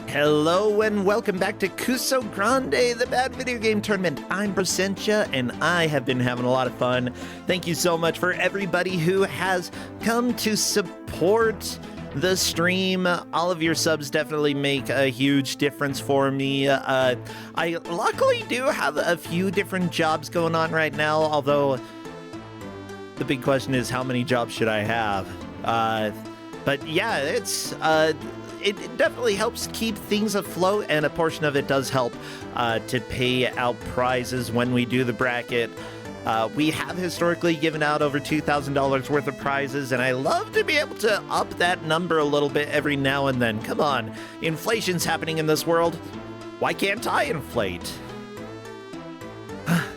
Hello and welcome back to Kusogrand8, the Bad Video Game Tournament. I'm Presentia and I have been having a lot of fun. Thank you so much for everybody who has come to support the stream. All of your subs definitely make a huge difference for me. I luckily do have a few different jobs going on right now, although the big question is how many jobs should I have? But yeah, it definitely helps keep things afloat, and a portion of it does help to pay out prizes when we do the bracket. We have historically given out over $2,000 worth of prizes, and I love to be able to up that number a little bit every now and then. Come on, inflation's happening in this world. Why can't I inflate?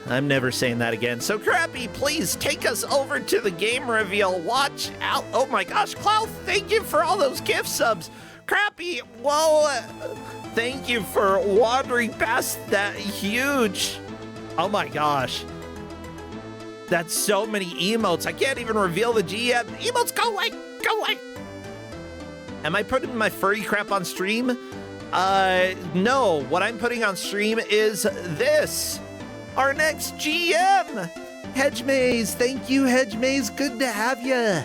I'm never saying that again. So Crappy, please take us over to the game reveal. Watch out. Oh my gosh, Cloud, thank you for all those gift subs. Crappy, whoa, thank you for wandering past that huge, oh my gosh. That's so many emotes. I can't even reveal the GM. Emotes, go away, go away. Am I putting my furry crap on stream? No, what I'm putting on stream is this. Our next GM, Hedge Maze. Thank you, Hedge Maze, good to have you.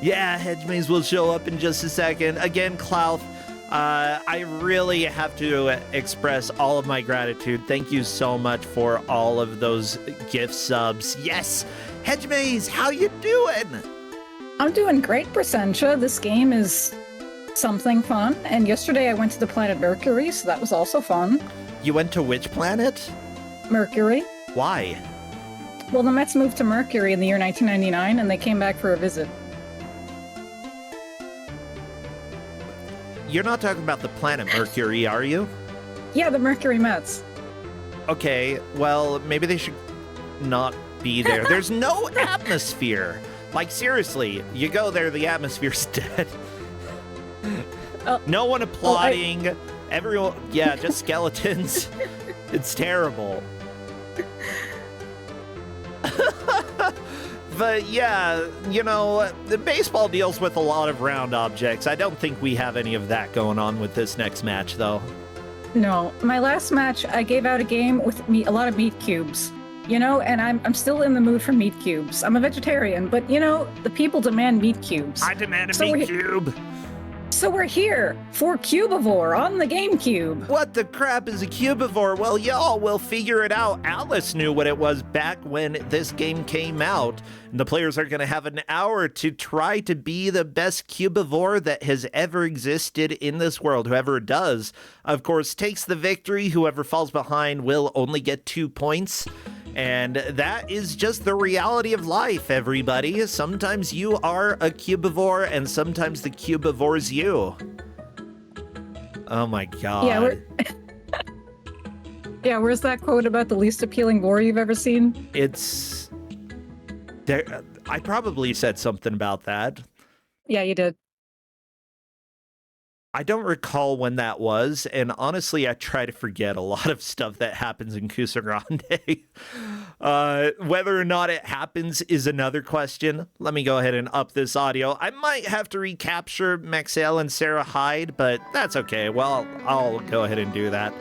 Yeah, Hedge Maze will show up in just a second. Again, Clouth, I really have to express all of my gratitude. Thank you so much for all of those gift subs. Yes, Hedge Maze, how you doing? I'm doing great, Presentia. This game is something fun. And yesterday I went to the planet Mercury, so that was also fun. You went to which planet? Mercury. Why? Well, the Mets moved to Mercury in the year 1999, and they came back for a visit. You're not talking about the planet Mercury, are you? Yeah, the Mercury Mets. Okay, well, maybe they should not be there. There's no atmosphere. Like, seriously, you go there, the atmosphere's dead. No one applauding. Everyone, yeah, just skeletons. It's terrible. But yeah, you know, the baseball deals with a lot of round objects. I don't think we have any of that going on with this next match, though. No, my last match, I gave out a game with a lot of meat cubes. You know, and I'm still in the mood for meat cubes. I'm a vegetarian, but you know, the people demand meat cubes. I demand a meat cube. So we're here for Cubivore on the GameCube. What the crap is a Cubivore? Well, y'all will figure it out. Alice knew what it was back when this game came out. And the players are going to have an hour to try to be the best Cubivore that has ever existed in this world. Whoever does, of course, takes the victory. Whoever falls behind will only get 2 points. And that is just the reality of life, everybody. Sometimes you are a Cubivore, and sometimes the Cubivore's you. Oh my god. Yeah, yeah, where's that quote about the least appealing vor you've ever seen? It's... there. I probably said something about that. Yeah, you did. I don't recall when that was, and honestly, I try to forget a lot of stuff that happens in Kusogrand8. Whether or not it happens is another question. Let me go ahead and up this audio. I might have to recapture Maxell and Sarah Hyde, but that's okay. Well, I'll go ahead and do that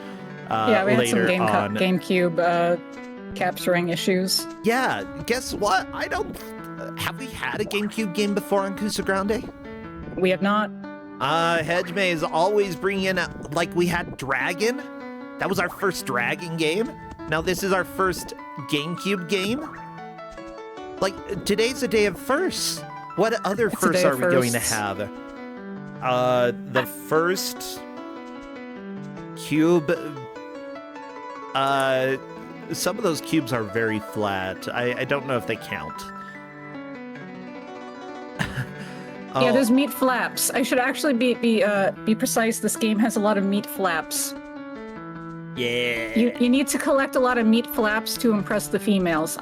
yeah, we later had some GameCube capturing issues. Yeah, guess what? I don't... have we had a GameCube game before on Kusogrand8? We have not. Hedge Maze always bringing in, like, we had Dragon. That was our first Dragon game. Now this is our first GameCube game. Like, today's a day of firsts. What other firsts are we going to have? The first cube. Some of those cubes are very flat. I don't know if they count. Oh. Yeah, there's meat flaps. I should actually be precise. This game has a lot of meat flaps. Yeah. You need to collect a lot of meat flaps to impress the females.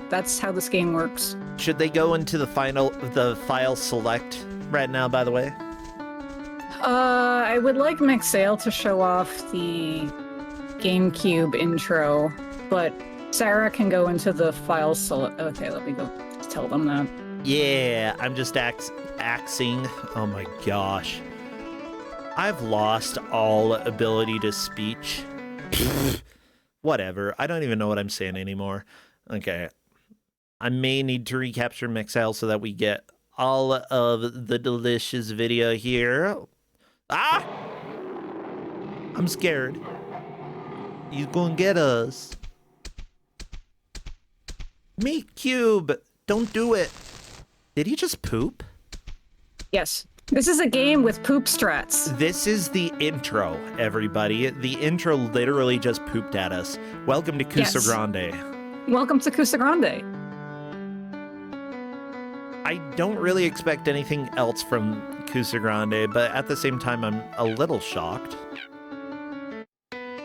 That's how this game works. Should they go into the file select right now, by the way? I would like Maxell to show off the GameCube intro, but Sarah can go into the file select. Okay, let me go tell them that. Yeah, I'm just axing. Oh my gosh. I've lost all ability to speech. Whatever. I don't even know what I'm saying anymore. Okay. I may need to recapture Mixel so that we get all of the delicious video here. Ah! I'm scared. He's gonna get us. Meat Cube! Don't do it. Did he just poop? Yes. This is a game with poop strats. This is the intro, everybody. The intro literally just pooped at us. Welcome to Kusogrand8. Welcome to Kusogrand8. I don't really expect anything else from Kusogrand8, but at the same time, I'm a little shocked.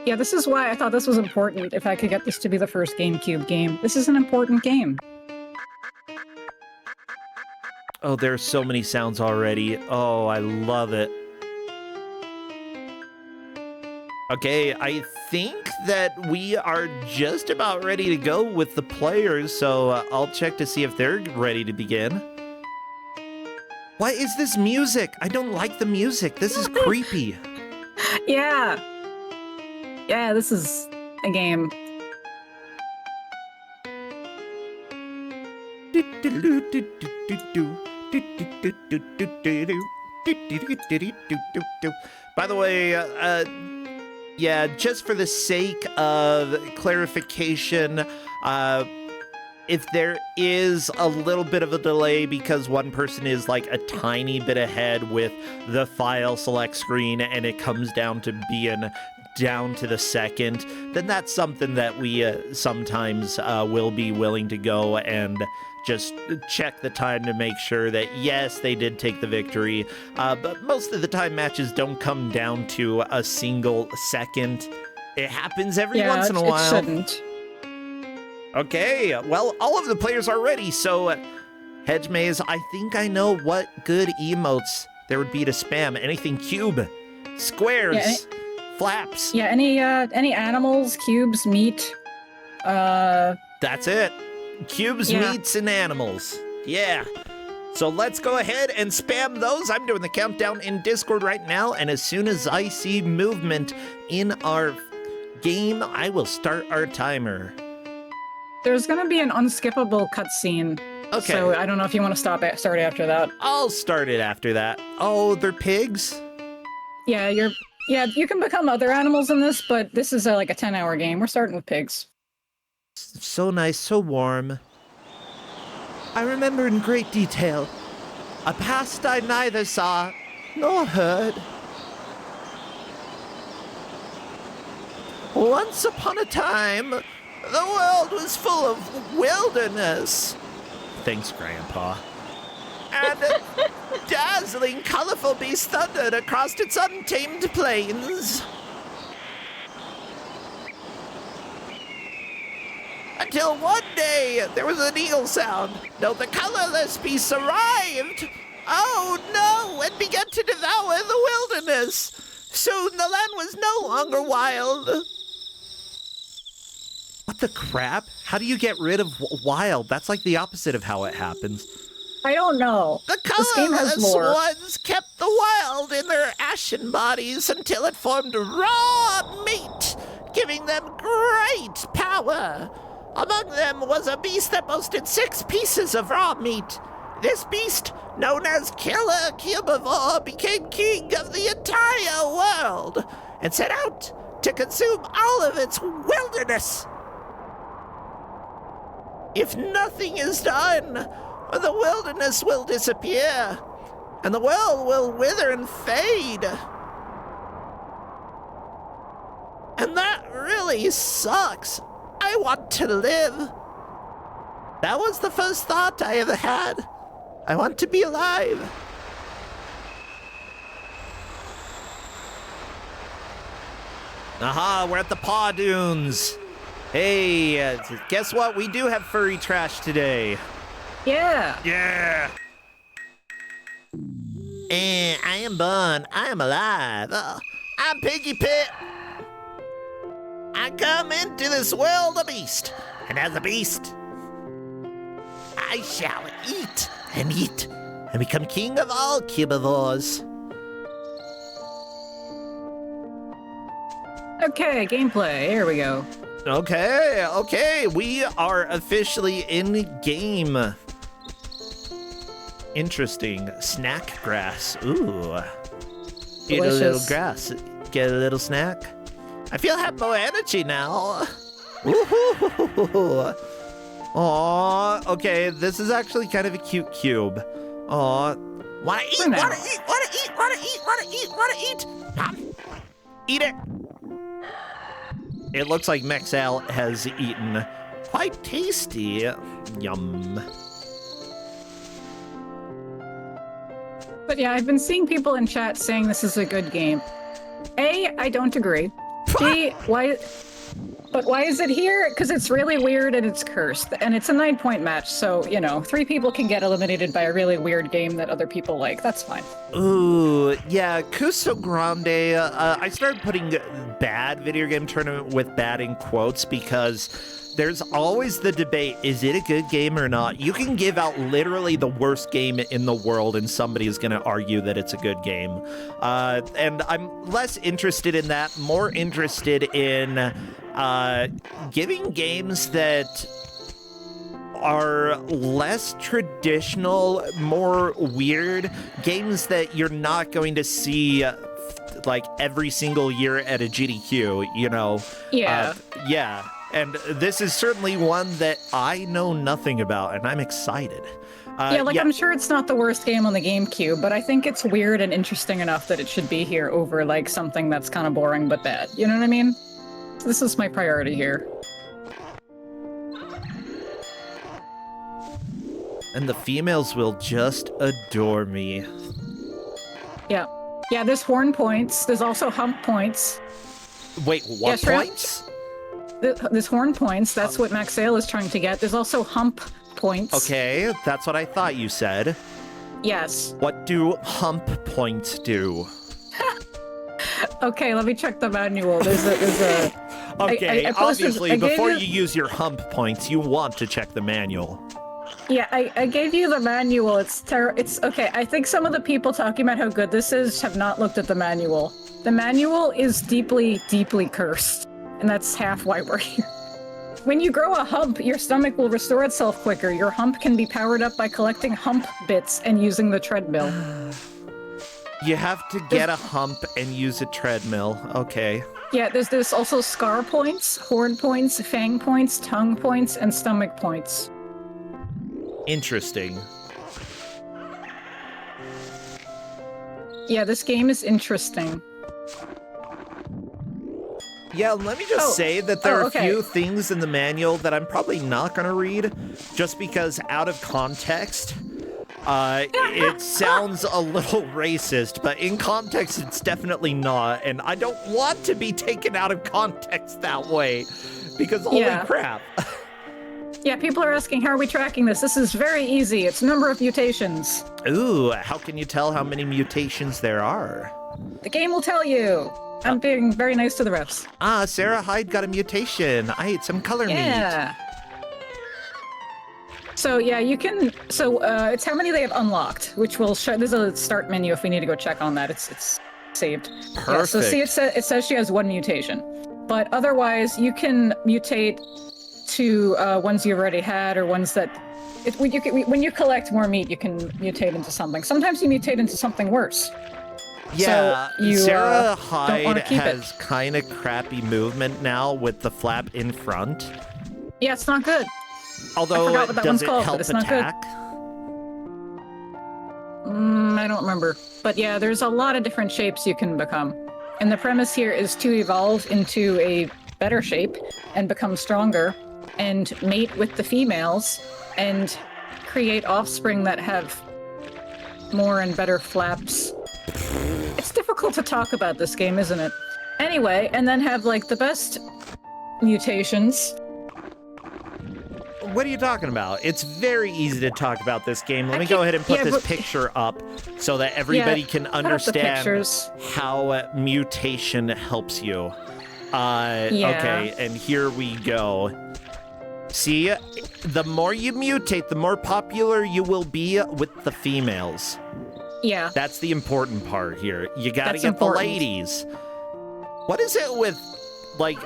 Yeah, this is why I thought this was important if I could get this to be the first GameCube game. This is an important game. Oh, there's so many sounds already. Oh, I love it. Okay, I think that we are just about ready to go with the players, so I'll check to see if they're ready to begin. What is this music? I don't like the music. This is creepy. Yeah. Yeah, this is a game. By the way, yeah, just for the sake of clarification, if there is a little bit of a delay because one person is like a tiny bit ahead with the file select screen and it comes down to being down to the second, then that's something that we sometimes will be willing to go and just check the time to make sure that, yes, they did take the victory. But most of the time, matches don't come down to a single second. It happens every once in a while. It shouldn't. Okay, well, all of the players are ready, so Hedge Maze, I think I know what good emotes there would be to spam. Anything cube, squares, flaps. Yeah, any animals, cubes, meat. That's it. Cubes, meats, and animals. Yeah. So let's go ahead and spam those. I'm doing the countdown in Discord right now, and as soon as I see movement in our game, I will start our timer. There's gonna be an unskippable cutscene. Okay. So I don't know if you want to start after that. I'll start it after that. Oh, they're pigs? Yeah, you can become other animals in this, but this is like a 10-hour game. We're starting with pigs. So nice, so warm. I remember in great detail a past I neither saw nor heard. Once upon a time, the world was full of wilderness. Thanks, Grandpa. And dazzling, colorful beasts thundered across its untamed plains. Until one day, there was an eagle sound. No, the colorless beasts arrived. Oh no, and began to devour the wilderness. Soon the land was no longer wild. What the crap? How do you get rid of wild? That's like the opposite of how it happens. I don't know. The This game has colorless lore. ones kept the wild in their ashen bodies until it formed raw meat, giving them great power. Among them was a beast that boasted 6 pieces of raw meat. This beast, known as Killer Cubivore, became king of the entire world and set out to consume all of its wilderness. If nothing is done, the wilderness will disappear, and the world will wither and fade. And that really sucks. I want to live. That was the first thought I ever had. I want to be alive. Aha, we're at the Paw Dunes. Hey, guess what? We do have furry trash today. Yeah. Yeah. And I am born. I am alive. I'm Piggy Pit. I come into this world a beast, and as a beast, I shall eat and become king of all cubivores. Okay, gameplay. Here we go. Okay, we are officially in game. Interesting. Snack grass. Ooh. Eat a little Delicious. grass. Get a little snack. I feel I have more energy now. Woohoo! Aw, okay, this is actually kind of a cute cube. Aw, wanna eat, For now. wanna eat, wanna eat, wanna eat, wanna eat, wanna eat. Ah, eat it. It looks like Mexal has eaten. Quite tasty. Yum. But yeah, I've been seeing people in chat saying this is a good game. A, I don't agree. B, why is it here? Because it's really weird and it's cursed. And it's a 9-point match, so, 3 people can get eliminated by a really weird game that other people like. That's fine. Ooh, yeah, Kusogrand8. I started putting bad video game tournament with bad in quotes because there's always the debate, is it a good game or not? You can give out literally the worst game in the world and somebody is going to argue that it's a good game. And I'm less interested in that, more interested in giving games that are less traditional, more weird, games that you're not going to see like every single year at a GDQ, Yeah. Yeah. And this is certainly one that I know nothing about, and I'm excited. I'm sure it's not the worst game on the GameCube, but I think it's weird and interesting enough that it should be here over, like, something that's kind of boring but bad. You know what I mean? So this is my priority here. And the females will just adore me. Yeah. Yeah, there's horn points. There's also hump points. Wait, what points? There's horn points. That's what Maxale is trying to get. There's also hump points. Okay, that's what I thought you said. Yes. What do hump points do? Okay, let me check the manual. There's a Okay, I posted- obviously, I gave before you- you use your hump points, you want to check the manual. Yeah, I gave you the manual. It's okay. I think some of the people talking about how good this is have not looked at the manual. The manual is deeply, deeply cursed, and that's half why we're here. When you grow a hump, your stomach will restore itself quicker. Your hump can be powered up by collecting hump bits and using the treadmill. You have to get a hump and use a treadmill. Okay. Yeah, there's also scar points, horn points, fang points, tongue points, and stomach points. Interesting. Yeah, this game is interesting. Yeah, let me just say that there are okay. a few things in the manual that I'm probably not going to read, just because out of context, it sounds a little racist, but in context, it's definitely not, and I don't want to be taken out of context that way, because holy crap. Yeah, people are asking, how are we tracking this? This is very easy. It's number of mutations. Ooh, how can you tell how many mutations there are? The game will tell you. I'm being very nice to the refs. Ah, Sarah Hyde got a mutation. I ate some color meat. Yeah. So yeah, you can. So it's how many they have unlocked, which will show. There's a start menu if we need to go check on that. It's saved. Perfect. Yeah, so see, it says she has 1 mutation, but otherwise you can mutate to ones you've already had or ones that. When you collect more meat, you can mutate into something. Sometimes you mutate into something worse. Yeah, so you, Sarah don't Hyde wanna keep has kind of crappy movement now with the flap in front. Yeah, it's not good. Although, forgot what that does one's it called, but help it's not good. attack? I don't remember. But yeah, there's a lot of different shapes you can become. And the premise here is to evolve into a better shape and become stronger and mate with the females and create offspring that have more and better flaps. It's difficult to talk about this game, isn't it? Anyway, and then have like the best mutations. What are you talking about? It's very easy to talk about this game. Let me can't- go ahead and put yeah, this but- picture up so that everybody can Put up the understand pictures. how mutation helps you. Yeah. Okay, and here we go. See, the more you mutate, the more popular you will be with the females. Yeah. That's the important part here. You gotta That's get important. the ladies. What is it with like,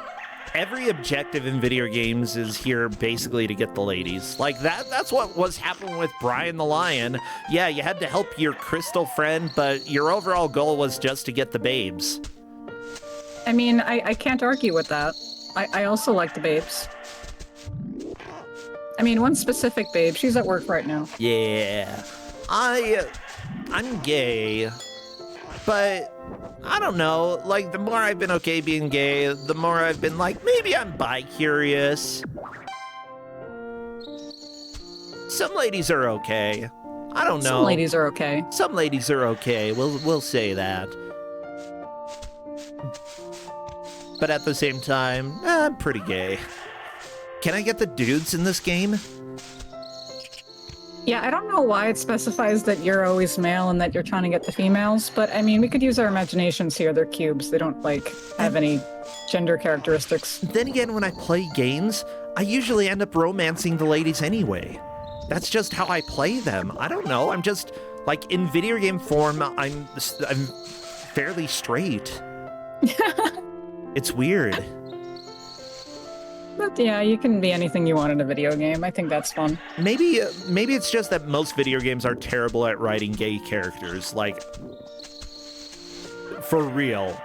every objective in video games is here basically to get the ladies. Like, that's what was happening with Brian the Lion. Yeah, you had to help your crystal friend, but your overall goal was just to get the babes. I mean, I can't argue with that. I also like the babes. I mean, one specific babe, she's at work right now. Yeah. I'm gay, but I don't know. Like, the more I've been okay being gay, the more I've been like, maybe I'm bi-curious. Some ladies are okay. I don't know. Some ladies are okay. Some ladies are okay. We'll say that. But at the same time, I'm pretty gay. Can I get the dudes in this game? Yeah, I don't know why it specifies that you're always male and that you're trying to get the females, but I mean, we could use our imaginations here. They're cubes. They don't, like, have any gender characteristics. Then again, when I play games, I usually end up romancing the ladies anyway. That's just how I play them. I don't know. I'm just, like, in video game form, I'm fairly straight. It's weird. But yeah, you can be anything you want in a video game. I think that's fun. Maybe it's just that most video games are terrible at writing gay characters. Like, for real.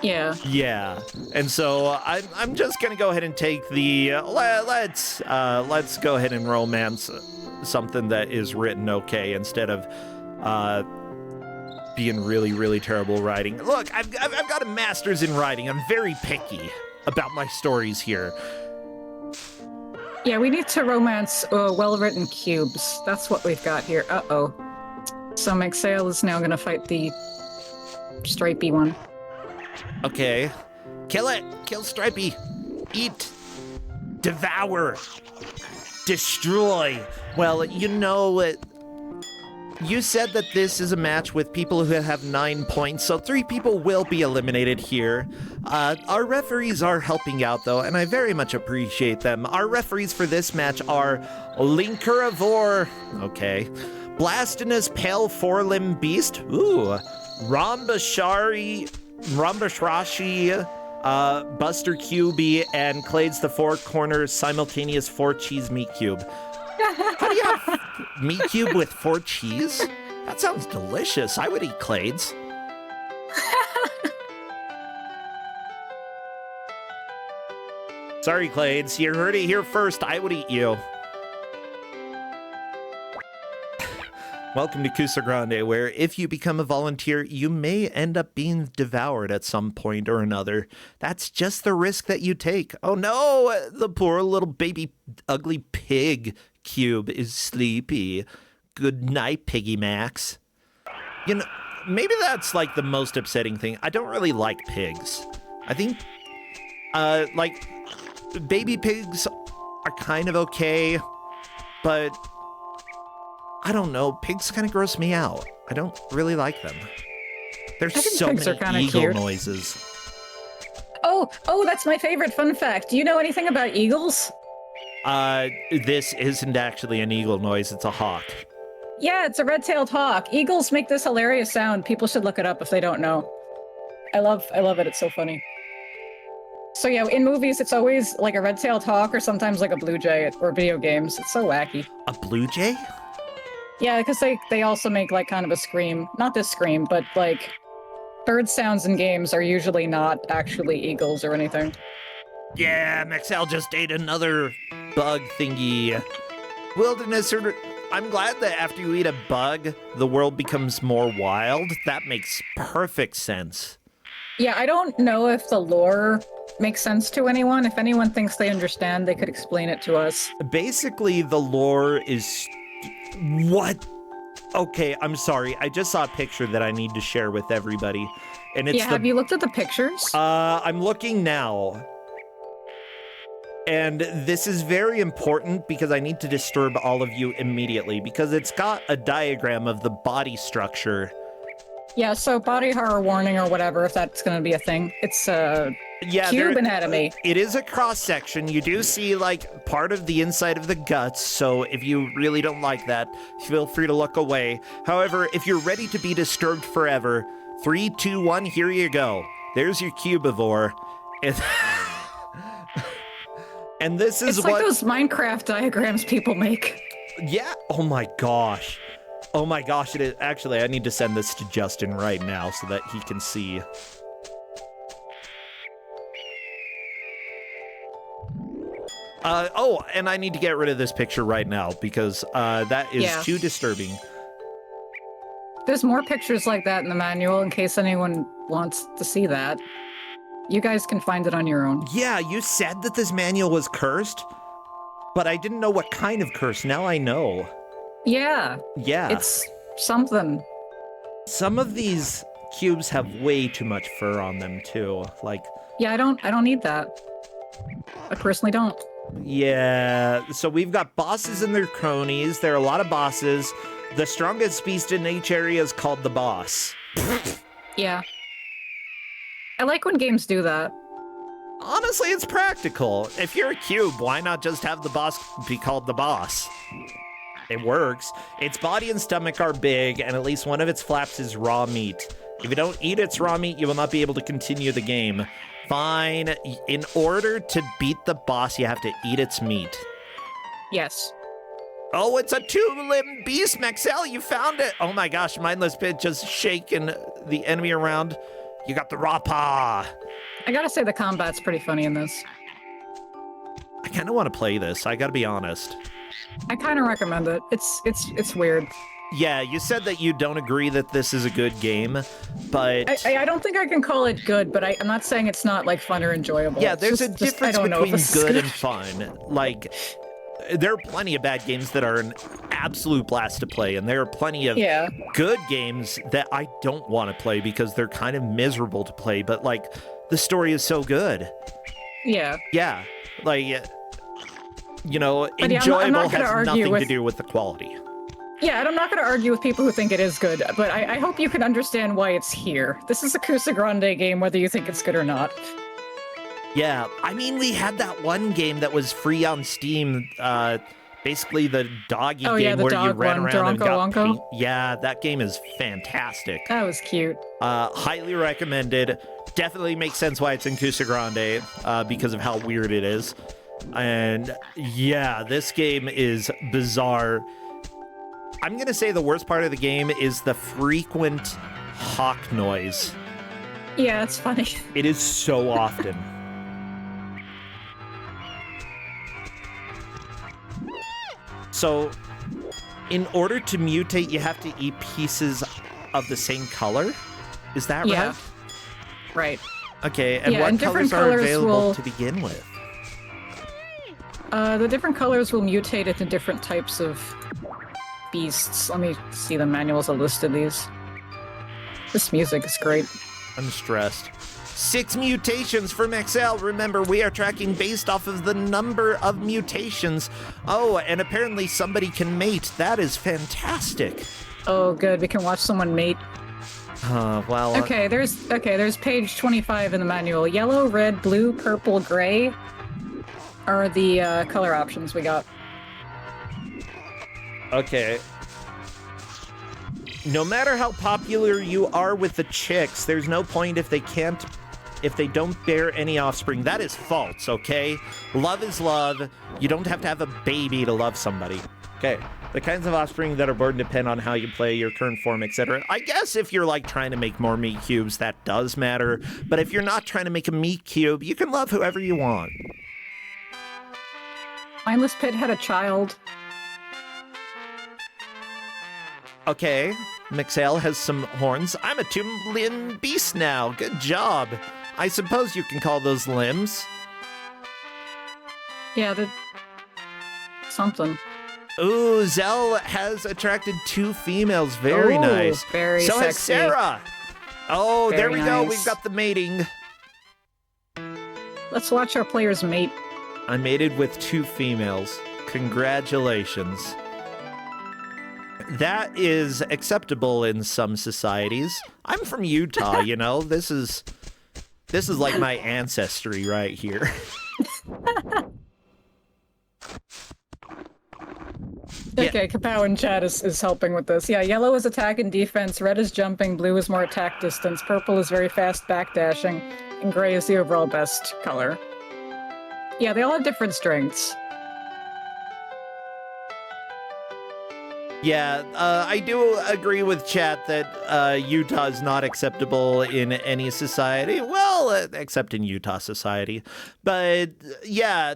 Yeah. Yeah. And so I'm just gonna go ahead and take the let's go ahead and romance something that is written okay instead of being really terrible writing. Look, I've got a master's in writing. I'm very picky about my stories here. Yeah, we need to romance well-written cubes. That's what we've got here. Uh-oh. So Mixael is now gonna fight the stripey one. Okay. Kill it! Kill Stripey! Eat! Devour! Destroy! Well, you know, you said that this is a match with people who have 9 points, so 3 people will be eliminated here. Our referees are helping out, though, and I very much appreciate them. Our referees for this match are Cubivore, okay, Blastinous Pale Four-Limb Beast, ooh, Rhombashrashi, Buster Cubey, and Clades the Four Corners Simultaneous 4 Cheese Meat Cube. How do you have meat cube with 4 cheese? That sounds delicious. I would eat Clades. Sorry, Clades. You heard it here first. I would eat you. Welcome to Kusogrand8, where if you become a volunteer, you may end up being devoured at some point or another. That's just the risk that you take. Oh no, the poor little baby ugly pig cube is sleepy. Good night, Piggy Max. You know, maybe that's like the most upsetting thing. I don't really like pigs. I think, like, baby pigs are kind of okay, but I don't know. Pigs kind of gross me out. I don't really like them. There's so many eagle cute noises. Oh, that's my favorite fun fact. Do you know anything about eagles? This isn't actually an eagle noise, it's a hawk. Yeah, it's a red-tailed hawk. Eagles make this hilarious sound. People should look it up if they don't know. I love it, it's so funny. So yeah, in movies, it's always like a red-tailed hawk or sometimes like a blue jay, or video games. It's so wacky. A blue jay? Yeah, because they also make like kind of a scream. Not this scream, but like bird sounds in games are usually not actually eagles or anything. Yeah, Mixael just ate another bug thingy. Wilderness, I'm glad that after you eat a bug, the world becomes more wild. That makes perfect sense. Yeah, I don't know if the lore makes sense to anyone. If anyone thinks they understand, they could explain it to us. Basically, the lore is... What? Okay, I'm sorry. I just saw a picture that I need to share with everybody. And it's have you looked at the pictures? I'm looking now. And this is very important because I need to disturb all of you immediately because it's got a diagram of the body structure. Yeah, so body horror warning or whatever, if that's going to be a thing. It's cube anatomy. It is a cross-section. You do see, like, part of the inside of the guts, so if you really don't like that, feel free to look away. However, if you're ready to be disturbed forever, 3, 2, 1, here you go. There's your Cubivore. And, and this is it's what... like those Minecraft diagrams people make. Yeah. Oh my gosh. Oh my gosh. It is... Actually, I need to send this to Justin right now so that he can see. Oh, and I need to get rid of this picture right now because that is too disturbing. There's more pictures like that in the manual in case anyone wants to see that. You guys can find it on your own. Yeah, you said that this manual was cursed, but I didn't know what kind of curse. Now I know. Yeah. Yeah. It's something. Some of these cubes have way too much fur on them too. Like. Yeah, I don't need that. I personally don't. Yeah, so we've got bosses and their cronies. There are a lot of bosses. The strongest beast in each area is called the boss. Yeah. I like when games do that. Honestly, it's practical. If you're a cube, why not just have the boss be called the boss? It works. Its body and stomach are big, and at least one of its flaps is raw meat. If you don't eat its raw meat, you will not be able to continue the game. Fine. In order to beat the boss, you have to eat its meat. Yes. Oh, it's a two-limb beast, Maxell. You found it. Oh my gosh, Mindless Pit just shaking the enemy around. You got the raw paw. I gotta say the combat's pretty funny in this. I kind of want to play this. I gotta be honest. I kind of recommend it. It's weird. Yeah, you said that you don't agree that this is a good game, but... I don't think I can call it good, but I'm not saying it's not, like, fun or enjoyable. Yeah, there's a difference between good and fun. Like, there are plenty of bad games that are an absolute blast to play, and there are plenty of good games that I don't want to play because they're kind of miserable to play, but, like, the story is so good. Yeah. Yeah, like, you know, but enjoyable has nothing to do with the quality. Yeah, and I'm not going to argue with people who think it is good, but I hope you can understand why it's here. This is a Kusogrand8 game, whether you think it's good or not. Yeah, I mean, we had that one game that was free on Steam, basically the doggy game where you ran around and got paint. Yeah, that game is fantastic. That was cute. Highly recommended. Definitely makes sense why it's in Kusogrand8, because of how weird it is. And yeah, this game is bizarre. I'm going to say the worst part of the game is the frequent hawk noise. Yeah, it's funny. It is so often. So, in order to mutate, you have to eat pieces of the same color? Is that right? Right. Okay, and what colors are available to begin with? The different colors will mutate into different types of beasts. Let me see the manuals that listed these. This music is great. I'm stressed. 6 mutations for Maxell. Remember, we are tracking based off of the number of mutations. Oh, and apparently somebody can mate. That is fantastic. Oh, good. We can watch someone mate. Well... Okay, there's page 25 in the manual. Yellow, red, blue, purple, gray are the color options we got. Okay. No matter how popular you are with the chicks, there's no point if they don't bear any offspring. That is false, okay? Love is love. You don't have to have a baby to love somebody. Okay. The kinds of offspring that are born depend on how you play, your current form, etc. I guess if you're, like, trying to make more meat cubes, that does matter. But if you're not trying to make a meat cube, you can love whoever you want. Mindless Pit had a child. Okay, Maxell has some horns. I'm a two-limb beast now. Good job. I suppose you can call those limbs. Yeah, they're... something. Ooh, Zell has attracted 2 females. Very nice. Very sexy. Has Sarah. Oh, there we go. We've got the mating. Let's watch our players mate. I mated with 2 females. Congratulations. That is acceptable in some societies. I'm from Utah, you know. This is like my ancestry right here. Okay, Kapow in chat is helping with this. Yeah, yellow is attack and defense, red is jumping, blue is more attack distance, purple is very fast backdashing, and gray is the overall best color. Yeah, they all have different strengths. Yeah, I do agree with chat that Utah is not acceptable in any society. Well, except in Utah society. But yeah,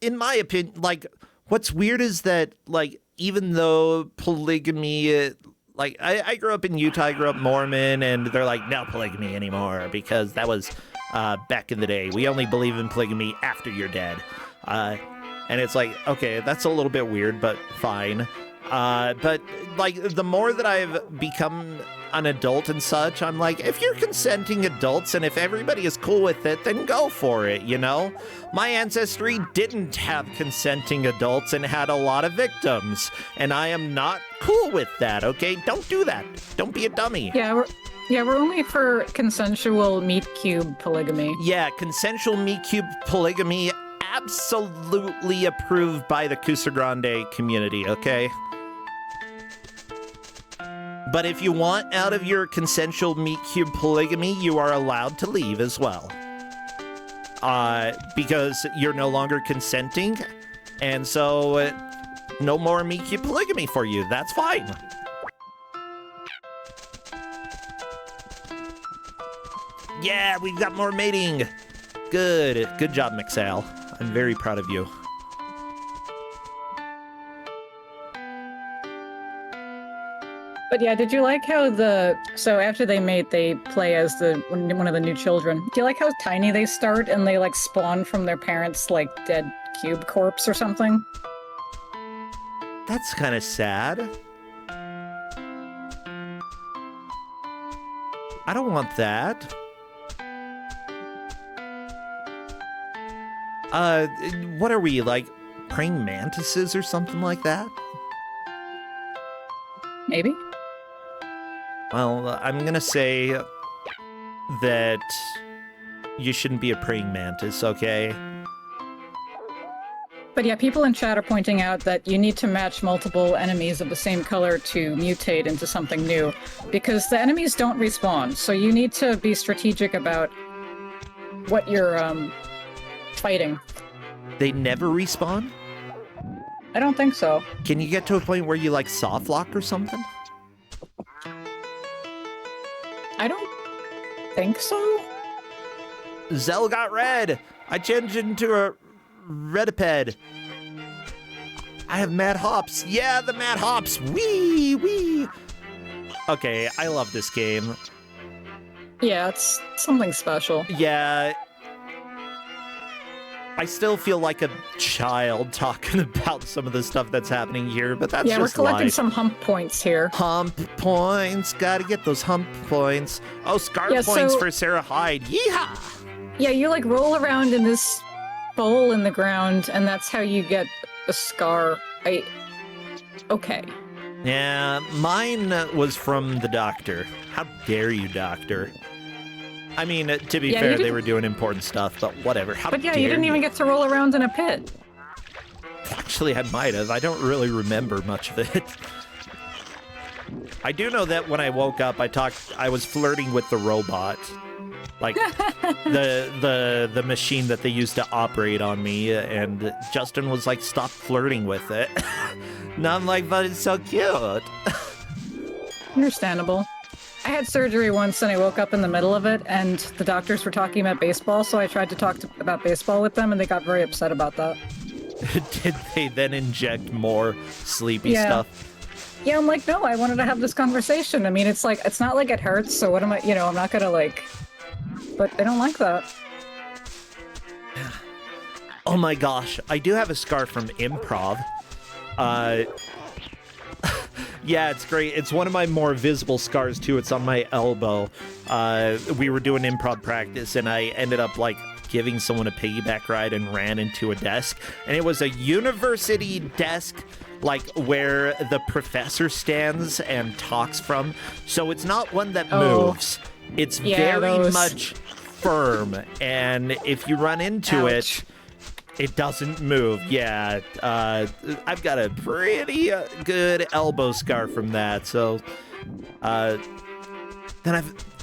in my opinion, like, what's weird is that, like, even though polygamy, like, I grew up in Utah, I grew up Mormon, and they're like, no polygamy anymore because that was back in the day. We only believe in polygamy after you're dead. And it's like, okay, that's a little bit weird, but fine. But like the more that I've become an adult and such, I'm like, if you're consenting adults and if everybody is cool with it, then go for it, you know? My ancestry didn't have consenting adults and had a lot of victims, and I am not cool with that, okay? Don't do that. Don't be a dummy. Yeah, we're only for consensual meat cube polygamy. Yeah, consensual meat cube polygamy, absolutely approved by the Kusogrand8 community, okay? But if you want out of your consensual meat cube polygamy, you are allowed to leave as well. Because you're no longer consenting, and so no more meat cube polygamy for you. That's fine. Yeah, we've got more mating. Good. Good job, Mixal. I'm very proud of you. But yeah, did you like how so after they mate, they play as one of the new children? Do you like how tiny they start and they like spawn from their parents' like dead cube corpse or something? That's kind of sad. I don't want that. What are we, like, praying mantises or something like that? Maybe. Well, I'm gonna say that you shouldn't be a praying mantis, okay? But yeah, people in chat are pointing out that you need to match multiple enemies of the same color to mutate into something new, because the enemies don't respawn, so you need to be strategic about what you're, fighting. They never respawn? I don't think so. Can you get to a point where you, like, soft lock or something? I don't think so. Zell got red! I changed into a rediped. I have mad hops. Yeah, the mad hops. Wee! Okay, I love this game. Yeah, it's something special. Yeah. I still feel like a child talking about some of the stuff that's happening here, but that's just we're collecting life. some hump points here. Hump points. Gotta get those hump points. Oh, scar points for Sarah Hyde. Yeehaw! Yeah, you like roll around in this bowl in the ground, and that's how you get a scar. Okay. Yeah, mine was from the doctor. How dare you, doctor? I mean, to be fair, they were doing important stuff, but whatever. But yeah, you didn't even get to roll around in a pit. Actually, I might have. I don't really remember much of it. I do know that when I woke up, I was flirting with the robot. Like, the machine that they used to operate on me, and Justin was like, stop flirting with it. And I'm like, but it's so cute. Understandable. I had surgery once and I woke up in the middle of it and the doctors were talking about baseball, so I tried to talk about baseball with them and they got very upset about that. Did they then inject more sleepy stuff? Yeah, I'm like, no, I wanted to have this conversation. I mean, it's like, it's not like it hurts, so what am I, I'm not gonna like, but I don't like that. Oh my gosh, I do have a scar from improv. Yeah, it's great. It's one of my more visible scars, too. It's on my elbow. We were doing improv practice, and I ended up, like, giving someone a piggyback ride and ran into a desk. And it was a university desk, like, where the professor stands and talks from. So it's not one that moves. It's very much firm. And if you run into it, It doesn't move. Yeah, I've got a pretty good elbow scar from that. So, then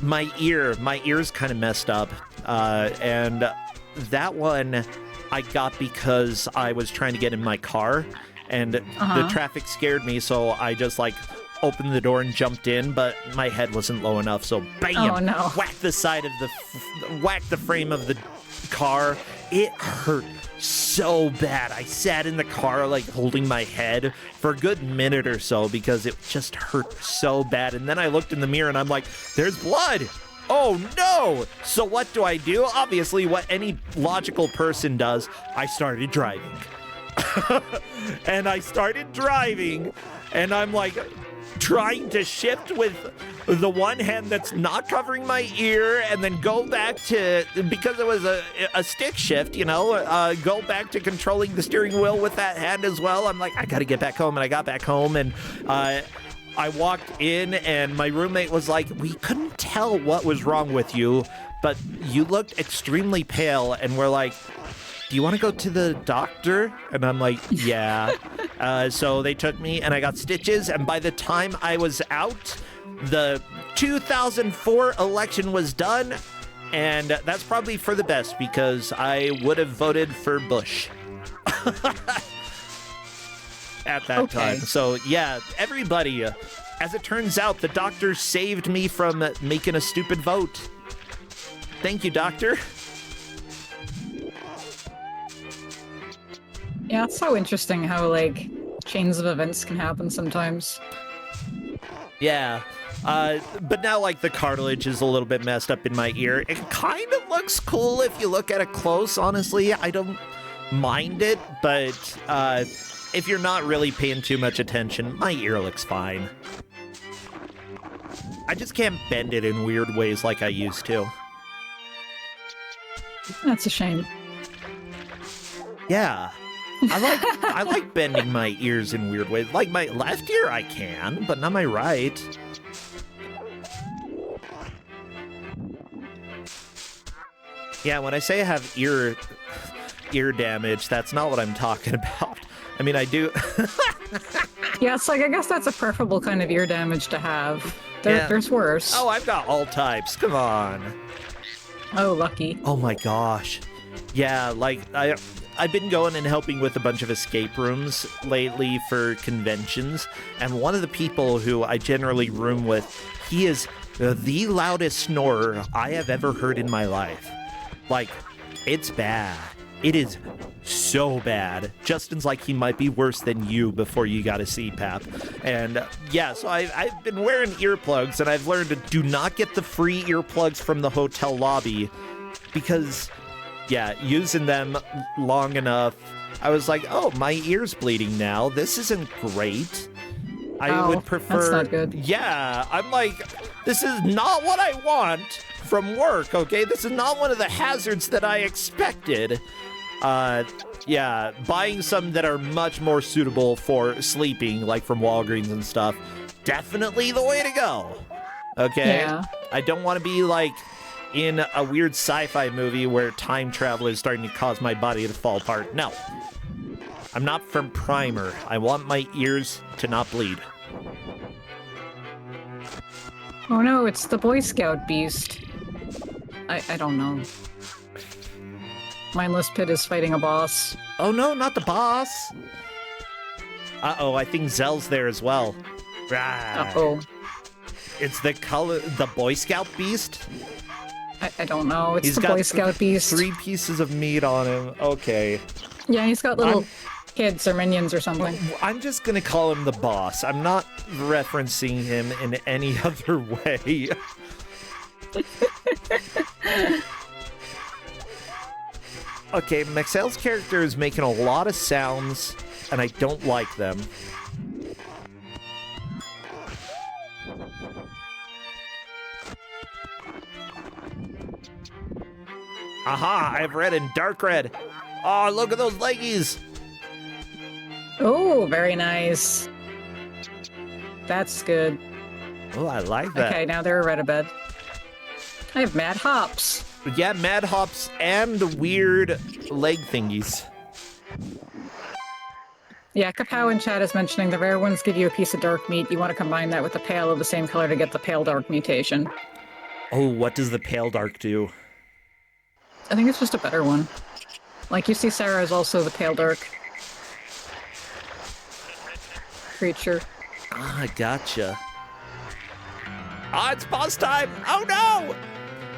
my ear's kind of messed up, and that one I got because I was trying to get in my car, and the traffic scared me, so I just like opened the door and jumped in, but my head wasn't low enough, so bam! Oh, no. Whacked the side of whacked the frame of the car. It hurt so bad. I sat in the car like holding my head for a good minute or so because it just hurt so bad. And then I looked in the mirror and I'm like, there's blood. Oh no! So what do? Obviously what any logical person does. I started driving. And I started driving and I'm like trying to shift with the one hand that's not covering my ear and then go back to, because it was a stick shift, go back to controlling the steering wheel with that hand as well. I'm like, I gotta get back home. And I got back home and I walked in and my roommate was like, we couldn't tell what was wrong with you, but you looked extremely pale. And we're like, do you want to go to the doctor? And I'm like, yeah. So they took me and I got stitches. And by the time I was out, the 2004 election was done. And that's probably for the best because I would have voted for Bush at that time. So yeah, everybody, as it turns out, the doctor saved me from making a stupid vote. Thank you, doctor. Yeah, it's so interesting how, like, chains of events can happen sometimes. Yeah. But now, like, the cartilage is a little bit messed up in my ear. It kind of looks cool if you look at it close, honestly. I don't mind it, but if you're not really paying too much attention, my ear looks fine. I just can't bend it in weird ways like I used to. That's a shame. Yeah. I like bending my ears in weird ways. Like my left ear I can, but not my right. Yeah, when I say I have ear damage, that's not what I'm talking about. I mean, I do. Yeah, it's like, I guess that's a preferable kind of ear damage to have. There's worse. Oh, I've got all types. Come on. Oh, lucky. Oh my gosh. Yeah, like I've been going and helping with a bunch of escape rooms lately for conventions, and one of the people who I generally room with, he is the loudest snorer I have ever heard in my life. Like, it's bad. It is so bad. Justin's like, he might be worse than you before you got a CPAP. And yeah, so I've been wearing earplugs, and I've learned to do not get the free earplugs from the hotel lobby because, yeah, using them long enough, I was like, oh, my ear's bleeding now. This isn't great. I would prefer... That's not good. Yeah, I'm like, this is not what I want from work, okay? This is not one of the hazards that I expected. Yeah, buying some that are much more suitable for sleeping, like from Walgreens and stuff, definitely the way to go. Okay? Yeah. I don't want to be like in a weird sci-fi movie where time travel is starting to cause my body to fall apart. No. I'm not from Primer. I want my ears to not bleed. Oh no, it's the Boy Scout beast. I don't know. Mindless Pit is fighting a boss. Oh no, not the boss! Uh-oh, I think Zell's there as well. Right. Uh-oh. It's the Boy Scout beast? I don't know, it's He's the got Boy Scout beast. 3 pieces of meat on him. Okay. Yeah, he's got little kids or minions or something. I'm just gonna call him the boss. I'm not referencing him in any other way. Okay, Maxell's character is making a lot of sounds, and I don't like them. Aha, I have red and dark red. Oh, look at those leggies. Oh, very nice. That's good. Oh, I like that. Okay, now they're red a bed. I have mad hops. Yeah, mad hops and weird leg thingies. Yeah, Kapow in chat is mentioning the rare ones give you a piece of dark meat. You want to combine that with a pale of the same color to get the pale dark mutation. Oh, what does the pale dark do? I think it's just a better one. Like, you see Sarah is also the pale dark creature. Ah, gotcha. Ah, it's boss time! Oh no!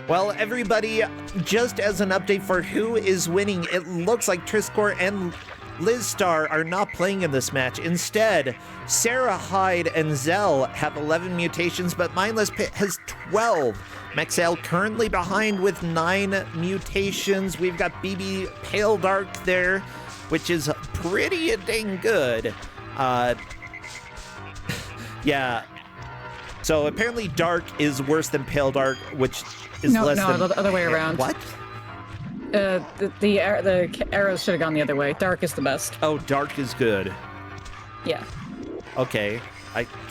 Well, everybody, just as an update for who is winning, it looks like Triscor and Liz Star are not playing in this match. Instead, Sarah Hyde and Zell have 11 mutations, but Mindless Pit has 12. Maxell currently behind with 9 mutations. We've got BB Pale Dark there, which is pretty dang good. Yeah. So apparently Dark is worse than Pale Dark, which is less than... No, the other way around. What? The arrows should have gone the other way. Dark is the best. Oh, Dark is good. Yeah. Okay,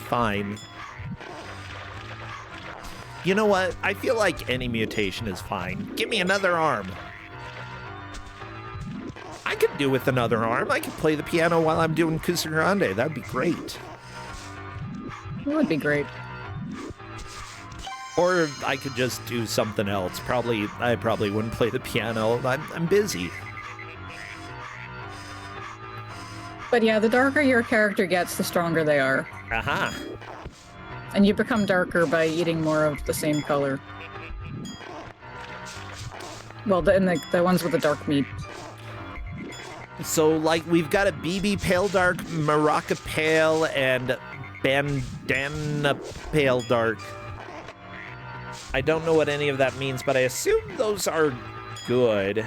fine. You know what? I feel like any mutation is fine. Give me another arm. I could do with another arm. I could play the piano while I'm doing Kusogrand8. That'd be great. It would be great. Or I could just do something else. I probably wouldn't play the piano. I'm busy. But yeah, the darker your character gets, the stronger they are. Aha. And you become darker by eating more of the same color. Well, the ones with the dark meat. So, like, we've got a BB Pale Dark, Maraca Pale, and Bandana Pale Dark. I don't know what any of that means, but I assume those are good.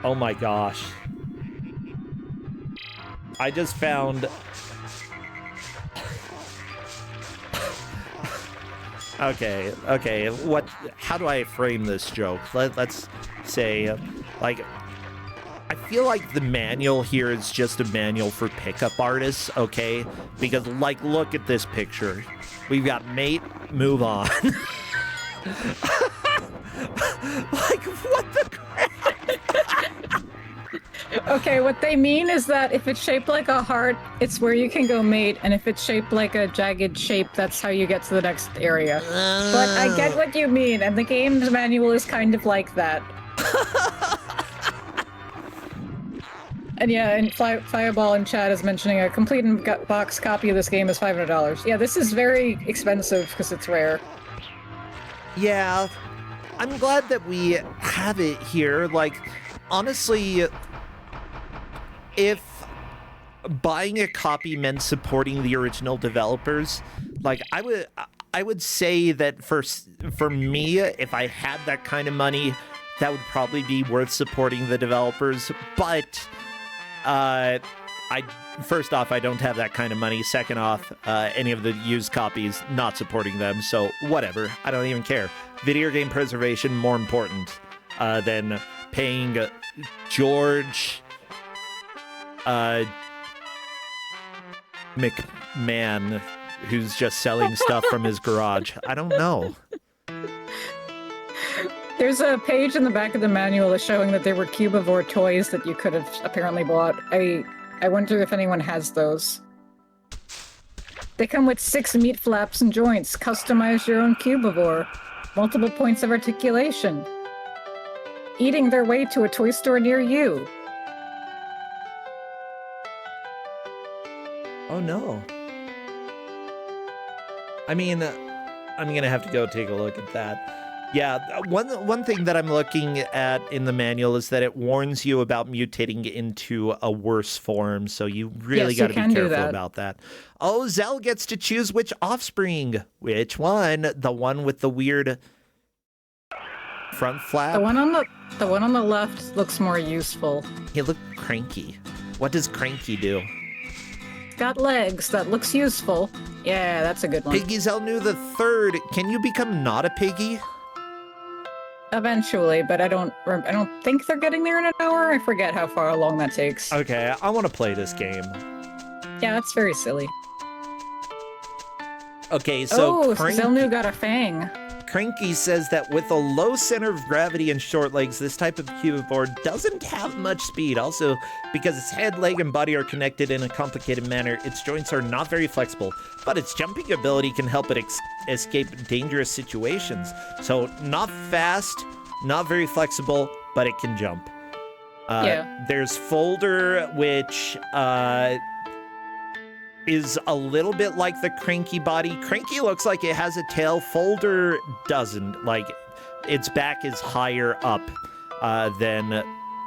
Oh my gosh. I just found... Okay, how do I frame this joke? Let's say, like... I feel like the manual here is just a manual for pickup artists, okay? Because, like, look at this picture. We've got mate, move on. Like, what the crap? Okay, what they mean is that if it's shaped like a heart, it's where you can go mate, and if it's shaped like a jagged shape, that's how you get to the next area. But I get what you mean, and the game's manual is kind of like that. And yeah, and Fireball in chat is mentioning a complete box copy of this game is $500. Yeah, this is very expensive because it's rare. Yeah, I'm glad that we have it here. Like, honestly, if buying a copy meant supporting the original developers, like, I would say that for me, if I had that kind of money, that would probably be worth supporting the developers, but... first off, I don't have that kind of money. Second off, any of the used copies, not supporting them, so whatever. I don't even care. Video game preservation, more important than paying George McMahon, who's just selling stuff from his garage. I don't know. There's a page in the back of the manual showing that there were Cubivore toys that you could have apparently bought. I wonder if anyone has those. They come with 6 meat flaps and joints. Customize your own Cubivore. Multiple points of articulation. Eating their way to a toy store near you. Oh no. I mean, I'm gonna have to go take a look at that. Yeah, one thing that I'm looking at in the manual is that it warns you about mutating into a worse form, so you really got to be careful about that. Oh, Zell gets to choose which offspring. Which one? The one with the weird front flap? The one on the left looks more useful. He looked cranky. What does cranky do? Got legs. That looks useful. Yeah, that's a good one. Piggy Zell knew the third. Can you become not a piggy? Eventually, but I don't think they're getting there in an hour. I forget how far along that takes. Okay, I want to play this game. Yeah, it's very silly. Okay, so Zelnu got a fang. Cranky says that with a low center of gravity and short legs, this type of Cubivore doesn't have much speed. Also, because its head, leg, and body are connected in a complicated manner, its joints are not very flexible, but its jumping ability can help it escape dangerous situations. So, not fast, not very flexible, but it can jump. There's Folder, which is a little bit like the Cranky body. Cranky looks like it has a tail. Folder doesn't. Like, its back is higher up than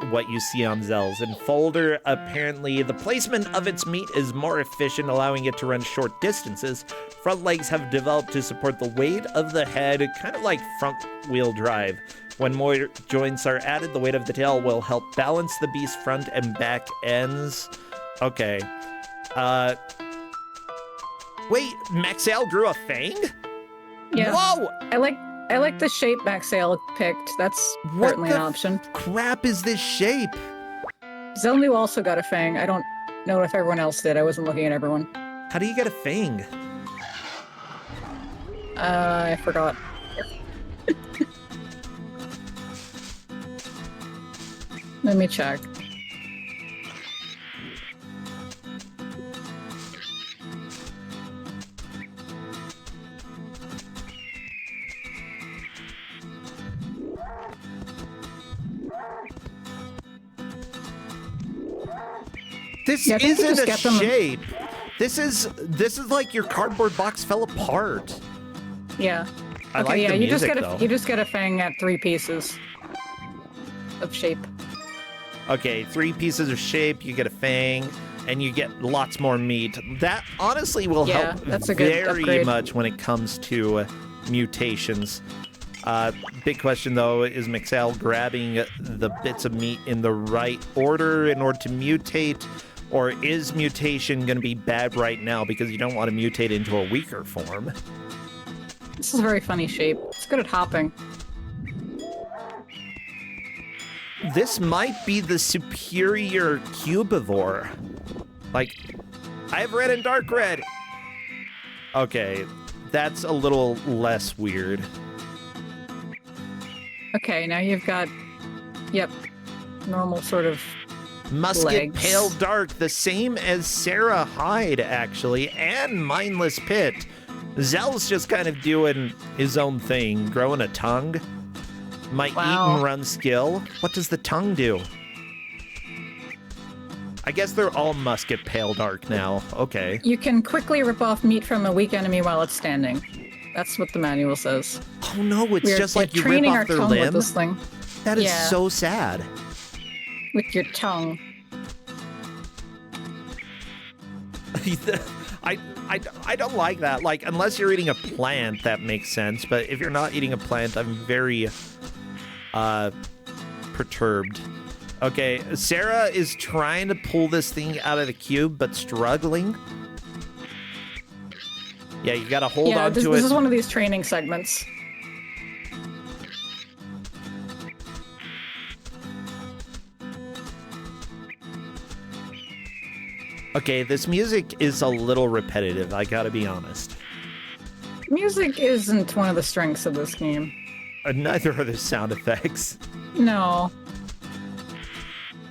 what you see on Zell's. And Folder, apparently, the placement of its meat is more efficient, allowing it to run short distances. Front legs have developed to support the weight of the head, kind of like front-wheel drive. When more joints are added, the weight of the tail will help balance the beast's front and back ends. Okay. Wait, Maxale grew a fang? Yeah. Whoa! I like the shape Maxale picked. That's certainly an option. Crap is this shape? Zelnu also got a fang. I don't know if everyone else did. I wasn't looking at everyone. How do you get a fang? I forgot. Let me check. This Yeah, isn't a shape. This is like your cardboard box fell apart. Yeah. I like the music, though. You just get a fang at 3 pieces of shape. Okay, 3 pieces of shape, you get a fang, and you get lots more meat. That honestly will help that's a good very upgrade. much when it comes to mutations. Big question, though, is Maxale grabbing the bits of meat in the right order in order to mutate? Or is mutation going to be bad right now because you don't want to mutate into a weaker form? This is a very funny shape. It's good at hopping. This might be the superior Cubivore. Like, I have red and dark red. Okay, that's a little less weird. Okay, now you've got, normal sort of Musket legs. Pale Dark, the same as Sarah Hyde, actually, and Mindless Pit. Zell's just kind of doing his own thing, growing a tongue. My eat and run skill. What does the tongue do? I guess they're all Musket Pale Dark now. Okay. You can quickly rip off meat from a weak enemy while it's standing. That's what the manual says. Oh no, it's just like you rip training off our their tongue limb. with this thing. That is so sad. With your tongue. I don't like that. Like, unless you're eating a plant, that makes sense. But if you're not eating a plant, I'm very perturbed. Okay, Sarah is trying to pull this thing out of the cube, but struggling. Yeah, you gotta hold on to it. This is one of these training segments. Okay, this music is a little repetitive, I gotta be honest. Music isn't one of the strengths of this game. Neither are the sound effects. No.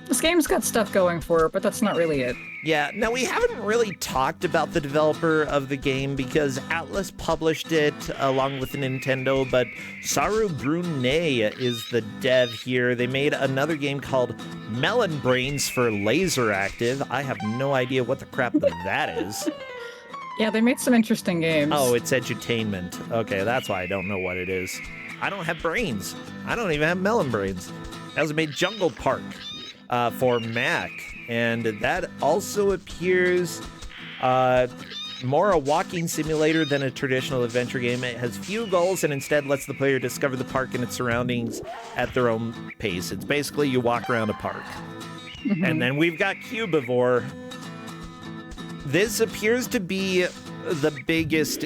This game's got stuff going for it, but that's not really it. Yeah, now we haven't really talked about the developer of the game because Atlas published it along with Nintendo, but Saru Brunei is the dev here. They made another game called Melon Brains for Laser Active. I have no idea what the crap that is. Yeah, they made some interesting games. Oh, it's edutainment. Okay, that's why I don't know what it is. I don't have brains. I don't even have melon brains. That was made Jungle Park for Mac. And that also appears more a walking simulator than a traditional adventure game. It has few goals and instead lets the player discover the park and its surroundings at their own pace. It's basically you walk around a park. Mm-hmm. And then we've got Cubivore. This appears to be the biggest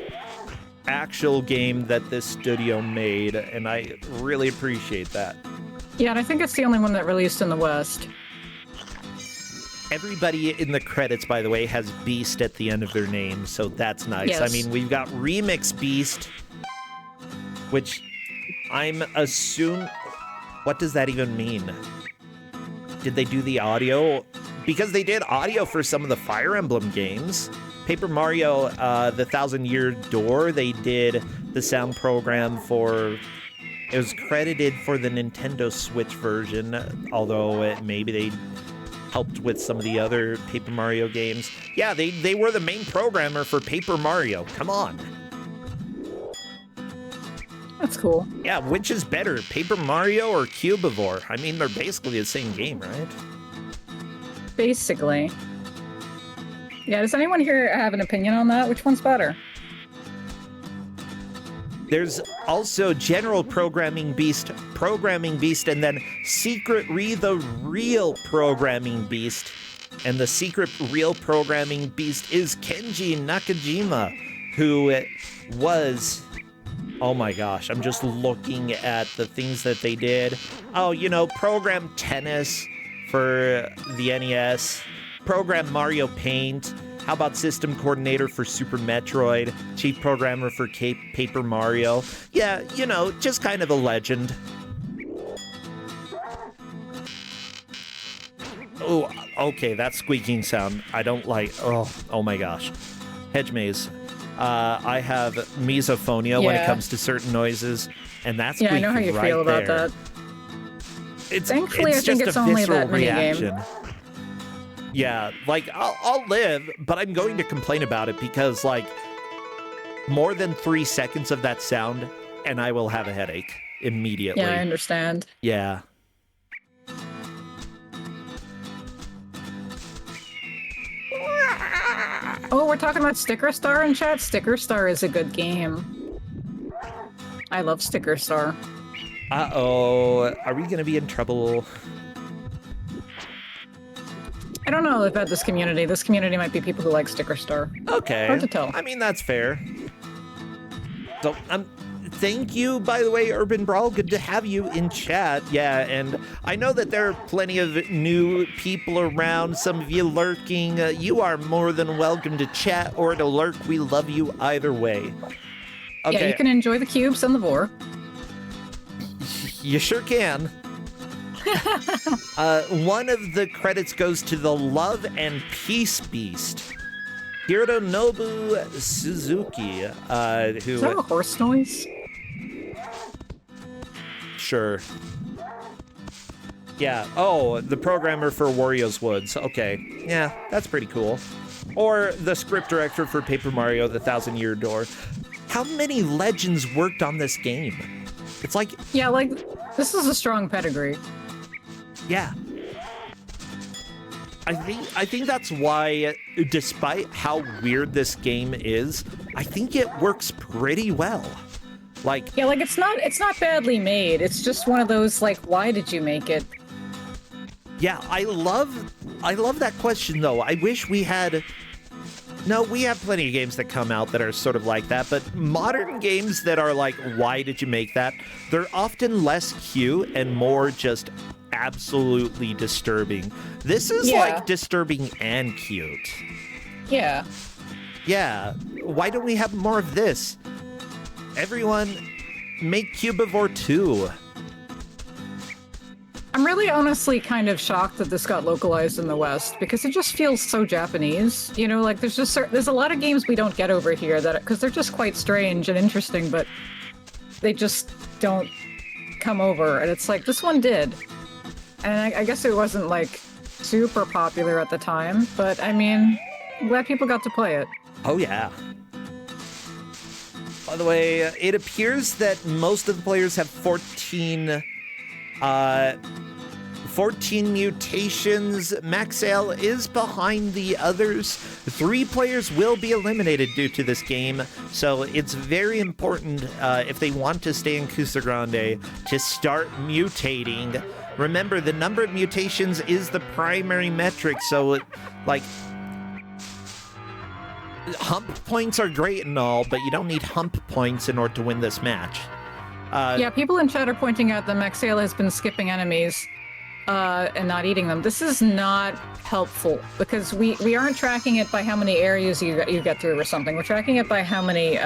actual game that this studio made, and I really appreciate that. Yeah, and I think it's the only one that released in the West. Everybody in the credits, by the way, has Beast at the end of their name, so that's nice. Yes. I mean, we've got Remix Beast, which I'm assuming... What does that even mean? Did they do the audio? Because they did audio for some of the Fire Emblem games. Paper Mario, the 1,000-Year Door, they did the sound program for... It was credited for the Nintendo Switch version, although maybe they helped with some of the other Paper Mario games. Yeah, they were the main programmer for Paper Mario. Come on. That's cool. Yeah, which is better, Paper Mario or Cubivore? I mean, they're basically the same game, right? Basically. Yeah, does anyone here have an opinion on that? Which one's better? There's also General Programming Beast, and then Secret the Real Programming Beast. And the Secret Real Programming Beast is Kenji Nakajima, who was... Oh my gosh, I'm just looking at the things that they did. Oh, you know, program Tennis for the NES, program Mario Paint. How about system coordinator for Super Metroid, chief programmer for Paper Mario? Yeah, you know, just kind of a legend. Oh, okay, that squeaking sound, I don't like. Oh my gosh. Hedge maze. I have misophonia when it comes to certain noises, and that's I know how you feel about that. Thankfully, I think it's only that mini game. Yeah, like, I'll live, but I'm going to complain about it because, like, more than 3 seconds of that sound, and I will have a headache immediately. Yeah, I understand. Yeah. Oh, we're talking about Sticker Star in chat? Sticker Star is a good game. I love Sticker Star. Uh-oh. Are we gonna be in trouble? I don't know about this community. This community might be people who like Sticker Star. Okay. Hard to tell. I mean, that's fair. So, thank you, by the way, Urban Brawl. Good to have you in chat. Yeah, and I know that there are plenty of new people around, some of you lurking. You are more than welcome to chat or to lurk. We love you either way. Okay. Yeah, you can enjoy the cubes and the vor. You sure can. One of the credits goes to the Love and Peace Beast, Hironobu Suzuki, who... Is that a horse noise? Sure. Yeah. Oh, the programmer for Wario's Woods. Okay. Yeah, that's pretty cool. Or the script director for Paper Mario, the 1,000-Year Door. How many legends worked on this game? It's like... Yeah, like, this is a strong pedigree. Yeah. I think that's why, despite how weird this game is, I think it works pretty well. Like... Yeah, like, it's not badly made. It's just one of those, like, why did you make it? Yeah, I love that question, though. I wish we had... No, we have plenty of games that come out that are sort of like that, but modern games that are like, why did you make that? They're often less cute and more just absolutely disturbing. This is like disturbing and cute. Yeah. Yeah. Why don't we have more of this? Everyone, make Cubivore 2. I'm really honestly kind of shocked that this got localized in the West because it just feels so Japanese. You know, like there's a lot of games we don't get over here that because they're just quite strange and interesting, but they just don't come over. And it's like this one did, and I guess it wasn't like super popular at the time, but I mean, I'm glad people got to play it. Oh yeah. By the way, it appears that most of the players have 14 mutations. Maxale is behind the others. 3 players will be eliminated due to this game, so it's very important if they want to stay in Kusogrand8 to start mutating. Remember, the number of mutations is the primary metric, so like hump points are great and all, but you don't need hump points in order to win this match. Yeah, people in chat are pointing out that Maxale has been skipping enemies and not eating them. This is not helpful because we aren't tracking it by how many areas you get through or something. We're tracking it by how many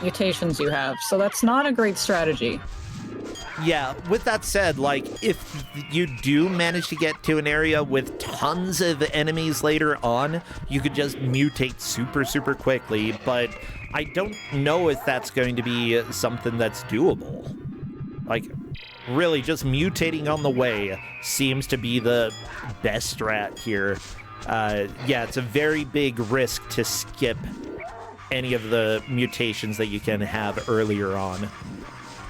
mutations you have, so that's not a great strategy. Yeah, with that said, like, if you do manage to get to an area with tons of enemies later on, you could just mutate super, super quickly, but I don't know if that's going to be something that's doable. Like, really, just mutating on the way seems to be the best strat here. Yeah, it's a very big risk to skip any of the mutations that you can have earlier on.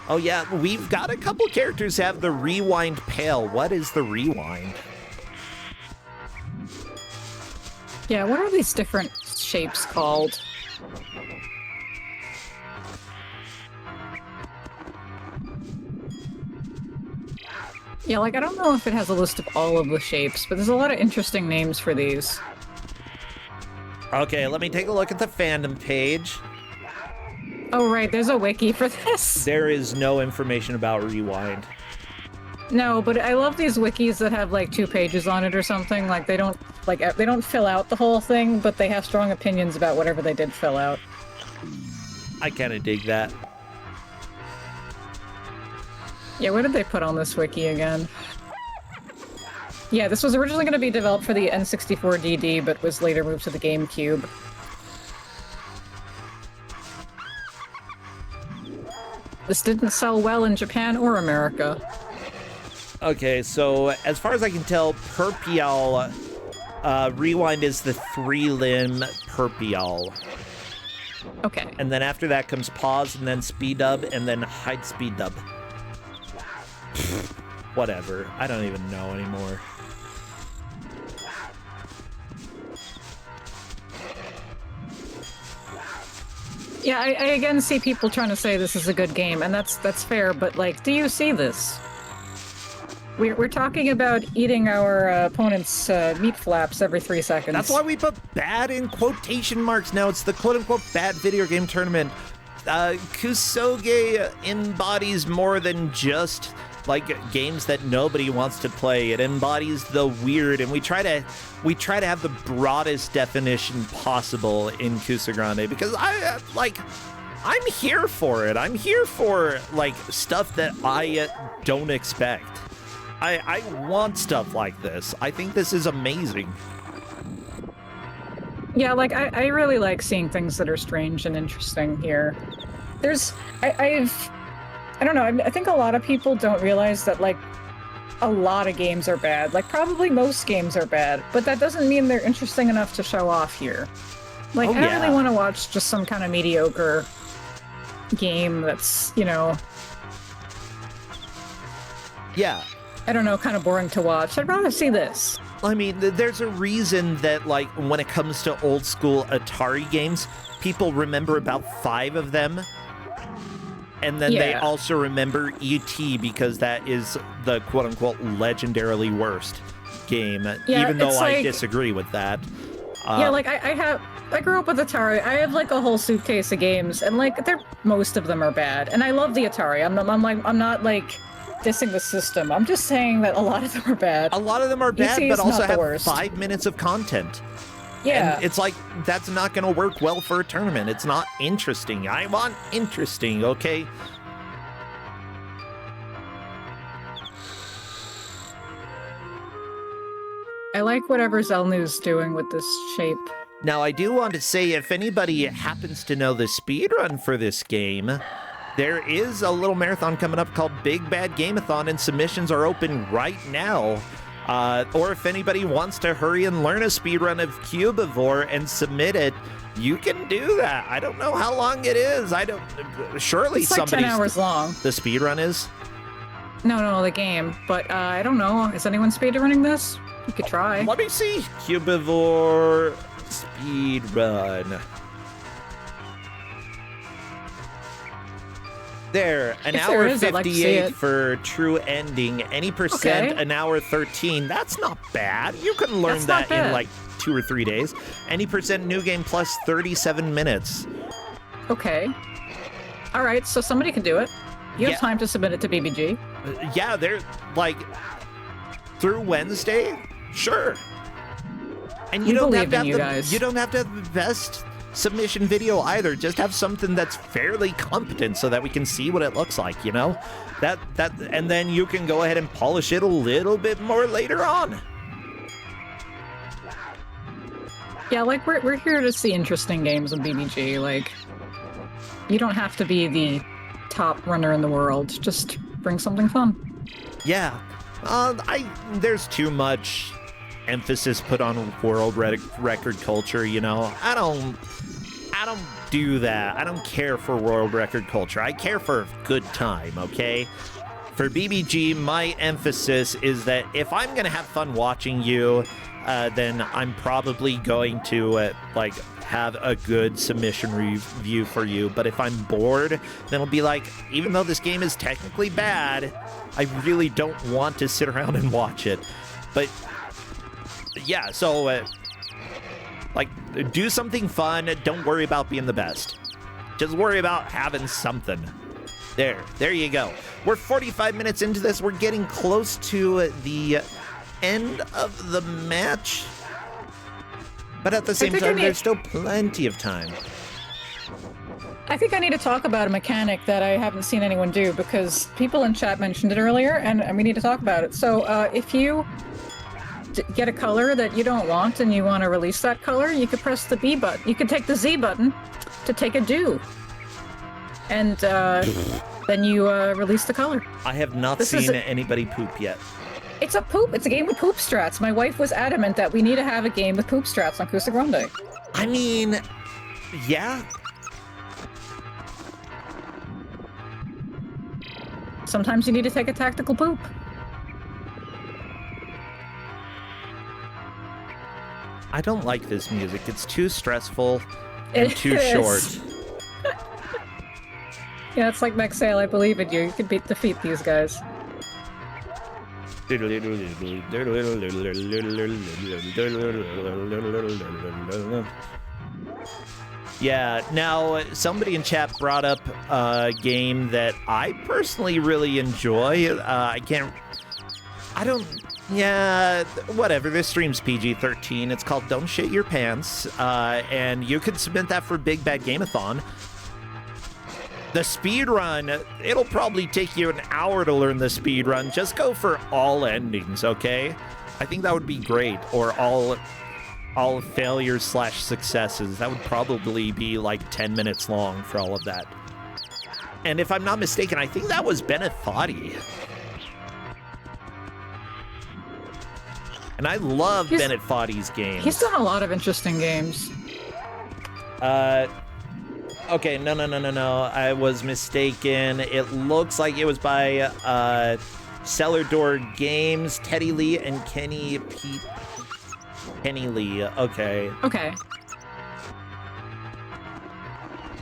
Oh yeah, we've got a couple characters have the rewind pail. What is the rewind? Yeah, what are these different shapes called? Yeah, like, I don't know if it has a list of all of the shapes, but there's a lot of interesting names for these. Okay, let me take a look at the fandom page. Oh, right, there's a wiki for this. There is no information about rewind. No, but I love these wikis that have, like, 2 pages on it or something. Like, they don't fill out the whole thing, but they have strong opinions about whatever they did fill out. I kind of dig that. Yeah, what did they put on this wiki again? Yeah, this was originally going to be developed for the N64 DD, but was later moved to the GameCube. This didn't sell well in Japan or America. Okay, so as far as I can tell, Perpial, rewind is the 3-limb Perpial. Okay. And then after that comes pause, and then speed dub, and then hide speed dub. Whatever. I don't even know anymore. Yeah, I again see people trying to say this is a good game, and that's fair, but, like, do you see this? We're talking about eating our opponent's meat flaps every 3 seconds. That's why we put bad in quotation marks now. It's the quote-unquote bad video game tournament. Kusoge embodies more than just, like, games that nobody wants to play. It embodies the weird, and we try to have the broadest definition possible in Kusogrand8 because I'm here for it. I'm here for, like, stuff that I don't expect. I want stuff like this. I think this is amazing. Yeah, like, I really like seeing things that are strange and interesting here. I don't know, I think a lot of people don't realize that, like, a lot of games are bad. Like, probably most games are bad, but that doesn't mean they're interesting enough to show off here. Like, I don't really want to watch just some kind of mediocre game that's, you know... Yeah. I don't know, kind of boring to watch. I'd rather see this. I mean, there's a reason that, like, when it comes to old school Atari games, people remember about 5 of them. And then they also remember E.T. because that is the quote-unquote legendarily worst game, even though I disagree with that. Yeah, like, I grew up with Atari. I have, like, a whole suitcase of games, and, like, most of them are bad. And I love the Atari. I'm not, like, dissing the system. I'm just saying that a lot of them are bad. A lot of them are bad, but also have worst. 5 minutes of content. Yeah. And it's like, that's not going to work well for a tournament. It's not interesting. I want interesting, okay? I like whatever Zelnu's doing with this shape. Now, I do want to say, if anybody happens to know the speedrun for this game, there is a little marathon coming up called Big Bad Gameathon, and submissions are open right now. Or if anybody wants to hurry and learn a speedrun of Cubivore and submit it, you can do that. I don't know how long it is. Surely it's like 10 hours long. The speedrun is? No, the game. But I don't know. Is anyone speedrunning this? You could try. Let me see. Cubivore speedrun. There, an hour 58 for true ending. Any percent, an hour 13. That's not bad. You can learn that in like 2 or 3 days. Any percent new game plus 37 minutes. Okay. All right, so somebody can do it. You have time to submit it to BBG. Yeah, they're like through Wednesday. Sure. And you don't have to have the best submission video either. Just have something that's fairly competent so that we can see what it looks like, you know? And then you can go ahead and polish it a little bit more later on. Yeah, like, we're here to see interesting games on BBG. Like, you don't have to be the top runner in the world. Just bring something fun. Yeah. There's too much emphasis put on world record culture, you know? I don't do that. I don't care for world record culture. I care for a good time, okay? For BBG, my emphasis is that if I'm going to have fun watching you, then I'm probably going to, like, have a good submission review for you. But if I'm bored, then it'll be like, even though this game is technically bad, I really don't want to sit around and watch it. But yeah, so like, do something fun. Don't worry about being the best. Just worry about having something. There you go. We're 45 minutes into this. We're getting close to the end of the match. But at the same time, there's still plenty of time. I think I need to talk about a mechanic that I haven't seen anyone do, because people in chat mentioned it earlier, and we need to talk about it. So if you get a color that you don't want and you want to release that color, you could press the B button. You could take the Z button to take a do. And then you release the color. I have not seen anybody poop yet. It's a poop. It's a game with poop strats. My wife was adamant that we need to have a game with poop strats on Kusogrand8. I mean, yeah. Sometimes you need to take a tactical poop. I don't like this music. It's too stressful and too short. Yeah, it's like Maxale, I believe in you. You can defeat these guys. Yeah, now somebody in chat brought up a game that I personally really enjoy. Yeah, whatever. This stream's PG-13. It's called Don't Shit Your Pants, and you could submit that for Big Bad Game-a-thon. The speed run, it'll probably take you an hour to learn the speed run. Just go for all endings, okay? I think that would be great. Or all failures / successes. That would probably be like 10 minutes long for all of that. And if I'm not mistaken, I think that was Bennett Foddy. And I love Bennett Foddy's games. He's done a lot of interesting games. Okay, no. I was mistaken. It looks like it was by Cellar Door Games, Teddy Lee, and Kenny Lee. Okay. Okay.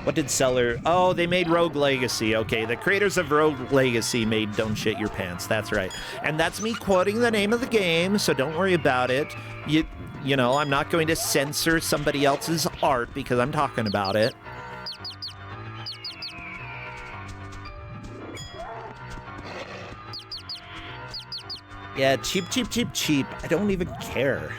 What did Cellar... Oh, they made Rogue Legacy. Okay, the creators of Rogue Legacy made Don't Shit Your Pants. That's right. And that's me quoting the name of the game, so don't worry about it. You know, I'm not going to censor somebody else's art because I'm talking about it. Yeah, cheap. I don't even care.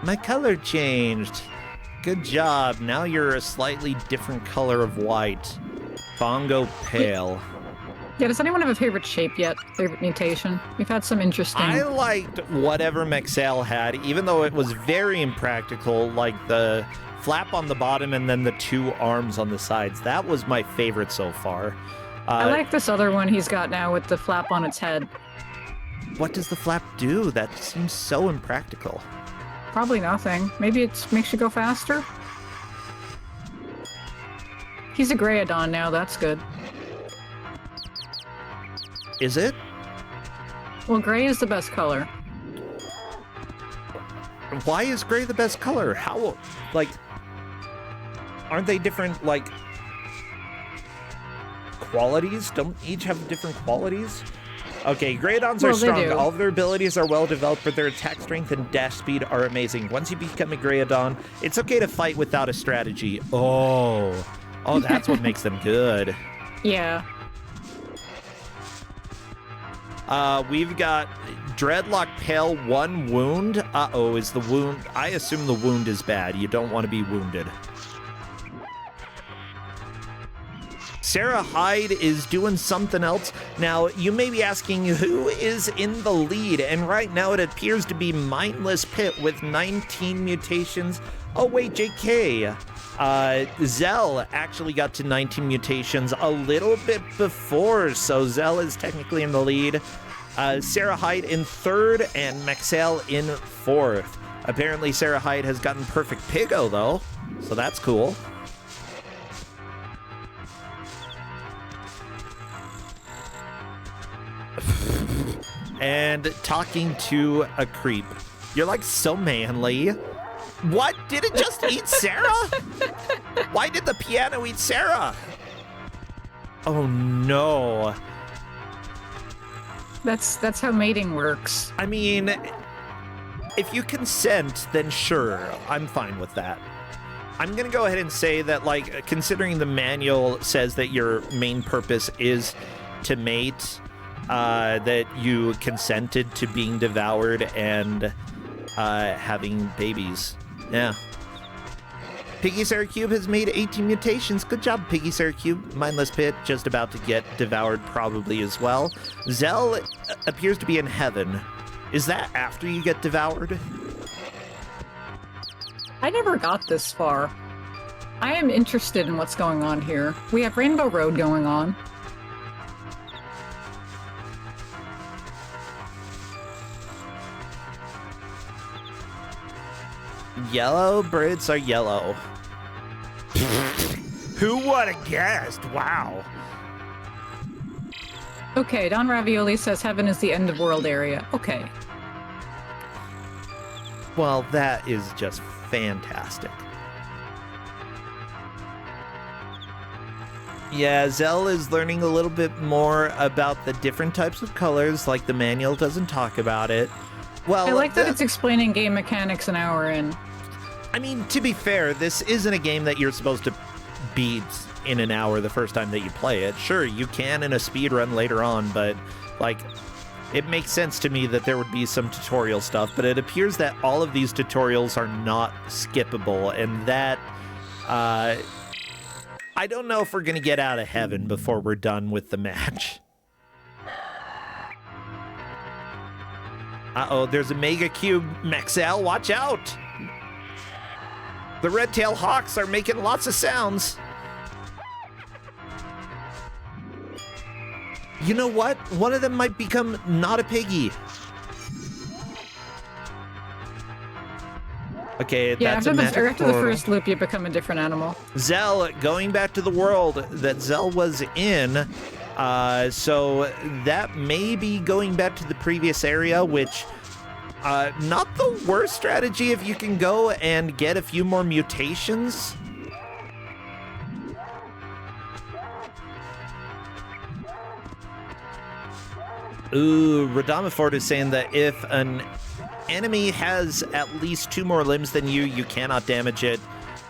My color changed. Good job. Now you're a slightly different color of white. Bongo pale. Yeah, does anyone have a favorite shape yet? Favorite mutation? We've had some interesting... I liked whatever Maxale had, even though it was very impractical, like the flap on the bottom and then the two arms on the sides. That was my favorite so far. I like this other one he's got now with the flap on its head. What does the flap do? That seems so impractical. Probably nothing. Maybe it makes you go faster? He's a Greydon now, that's good. Is it? Well, gray is the best color. Why is gray the best color? How, like, aren't they different, like, qualities? Don't each have different qualities? Okay, Greydons are strong. All of their abilities are well developed, but their attack strength and dash speed are amazing. Once you become a Greydon, it's okay to fight without a strategy. Oh, Oh, that's what makes them good. Yeah. We've got Dreadlock Pale, 1 wound. Uh-oh, is the wound... I assume the wound is bad. You don't want to be wounded. Sarah Hyde is doing something else. Now, you may be asking who is in the lead, and right now it appears to be Mindless Pit with 19 mutations. Oh, wait, JK. Zell actually got to 19 mutations a little bit before, so Zell is technically in the lead. Sarah Hyde in 3rd, and Maxell in 4th. Apparently, Sarah Hyde has gotten Perfect Pigo, though, so that's cool. And talking to a creep. You're like so manly. What? Did it just eat Sarah? Why did the piano eat Sarah? Oh no. That's how mating works. I mean, if you consent, then sure, I'm fine with that. I'm gonna go ahead and say that, like, considering the manual says that your main purpose is to mate, that you consented to being devoured and having babies. Yeah. Piggy Saracube has made 18 mutations. Good job, Piggy Saracube. Mindless Pit just about to get devoured probably as well. Zell appears to be in heaven. Is that after you get devoured? I never got this far. I am interested in what's going on here. We have Rainbow Road going on. Yellow birds are yellow. Who would have guessed? Wow. Okay, Don Ravioli says heaven is the end of world area. Okay. Well, that is just fantastic. Yeah, Zell is learning a little bit more about the different types of colors, like the manual doesn't talk about it. Well, I like that it's explaining game mechanics an hour in. I mean, to be fair, this isn't a game that you're supposed to beat in an hour the first time that you play it. Sure, you can in a speed run later on, but, like, it makes sense to me that there would be some tutorial stuff, but it appears that all of these tutorials are not skippable, and that, I don't know if we're gonna get out of heaven before we're done with the match. Uh-oh, there's a Mega Cube. Maxell, watch out! The red-tailed hawks are making lots of sounds. You know what? One of them might become not a piggy. Okay, yeah, that's after the first loop, you become a different animal. Zell, going back to the world that Zell was in, so that may be going back to the previous area, which, not the worst strategy if you can go and get a few more mutations. Ooh, Radamafort is saying that if an enemy has at least 2 more limbs than you, you cannot damage it.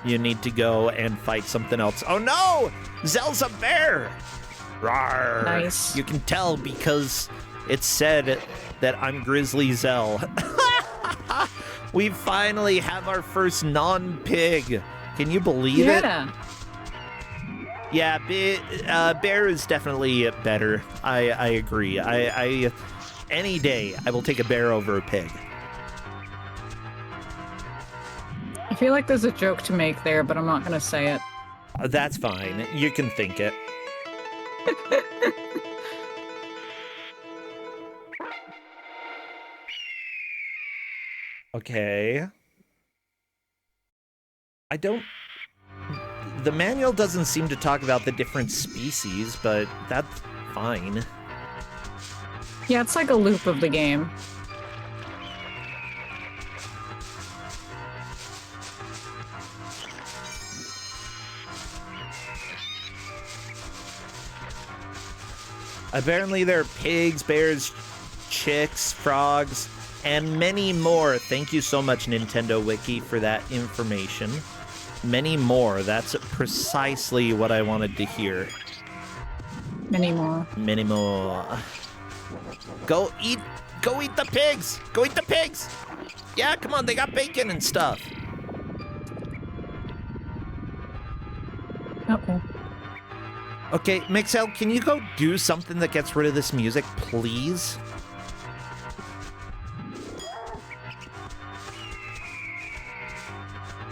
You need to go and fight something else. Oh no! Zell's a bear! Rawr. Nice. You can tell because it said that I'm Grizzly Zell. We finally have our first non-pig. Can you believe it? Yeah, bear is definitely better. I agree. I any day I will take a bear over a pig. I feel like there's a joke to make there, but I'm not gonna say it. That's fine. You can think it. Okay. The manual doesn't seem to talk about the different species, but that's fine. Yeah, it's like a loop of the game. Apparently there are pigs, bears, chicks, frogs, and many more. Thank you so much, Nintendo Wiki, for that information. Many more. That's precisely what I wanted to hear. Many more. Many more. Go eat the pigs! Go eat the pigs! Yeah, come on, they got bacon and stuff. Okay. Okay, Mixel, can you go do something that gets rid of this music, please?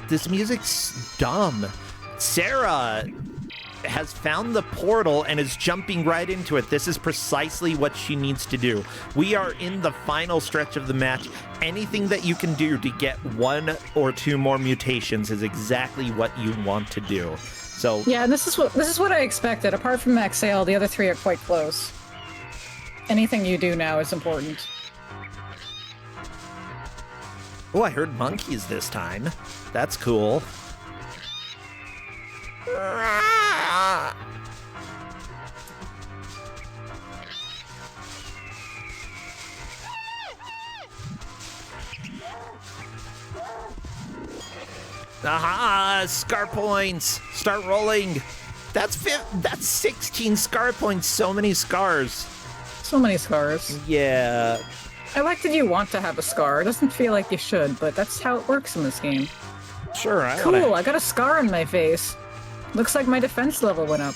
This music's dumb. Sarah has found the portal and is jumping right into it. This is precisely what she needs to do. We are in the final stretch of the match. Anything that you can do to get 1 or 2 more mutations is exactly what you want to do. So yeah, this is what I expected. Apart from Maxale, the other 3 are quite close. Anything you do now is important. Oh, I heard monkeys this time. That's cool. Aha! Scar points! Start rolling! That's 16 scar points. So many scars. So many scars. Yeah. I like that you want to have a scar. It doesn't feel like you should, but that's how it works in this game. Sure, Cool, I got a scar on my face. Looks like my defense level went up.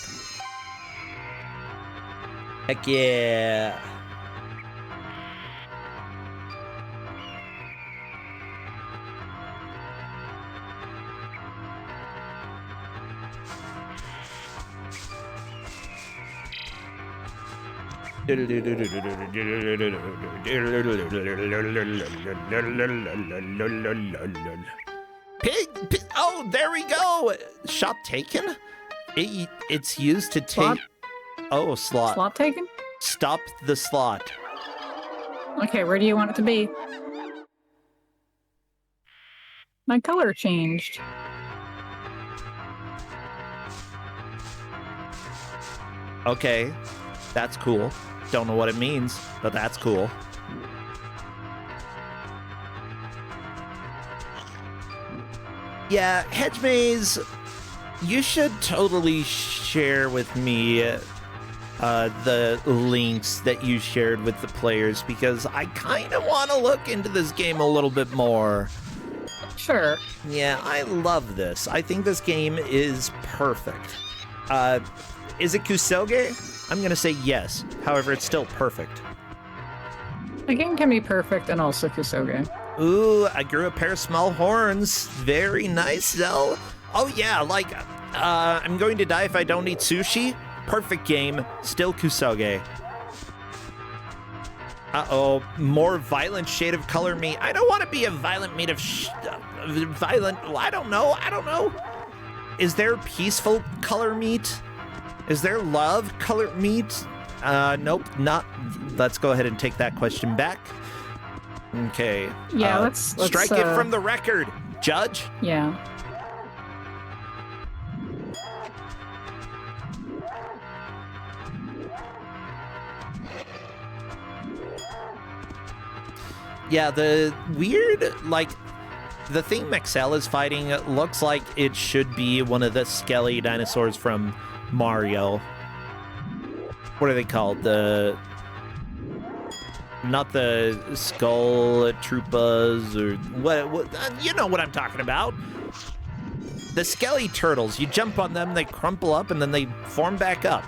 Heck yeah. Pig! Oh, there we go! Shop taken? It's used to take... Slot? Oh, slot. Slot taken? Stop the slot. Okay, where do you want it to be? My color changed. Okay, that's cool. Don't know what it means, but that's cool. Yeah, Hedge Maze, you should totally share with me the links that you shared with the players, because I kind of want to look into this game a little bit more. Sure. Yeah, I love this. I think this game is perfect. Is it Kusoge? I'm going to say yes. However, it's still perfect. A game can be perfect and also Kusoge. Ooh, I grew a pair of small horns. Very nice, Zell. Oh, yeah, like, I'm going to die if I don't eat sushi. Perfect game. Still Kusoge. Uh-oh, more violent shade of color me. I don't want to be a violent made of violent. I don't know. Is there peaceful color meat? Is there love color meat? Nope, not. Let's go ahead and take that question back. Okay. Yeah, let's strike it from the record, Judge. Yeah. Yeah, the weird, like, the thing Maxell is fighting looks like it should be one of the skelly dinosaurs from Mario. What are they called? Not the skull troopas or what? You know what I'm talking about. The skelly turtles. You jump on them, they crumple up, and then they form back up.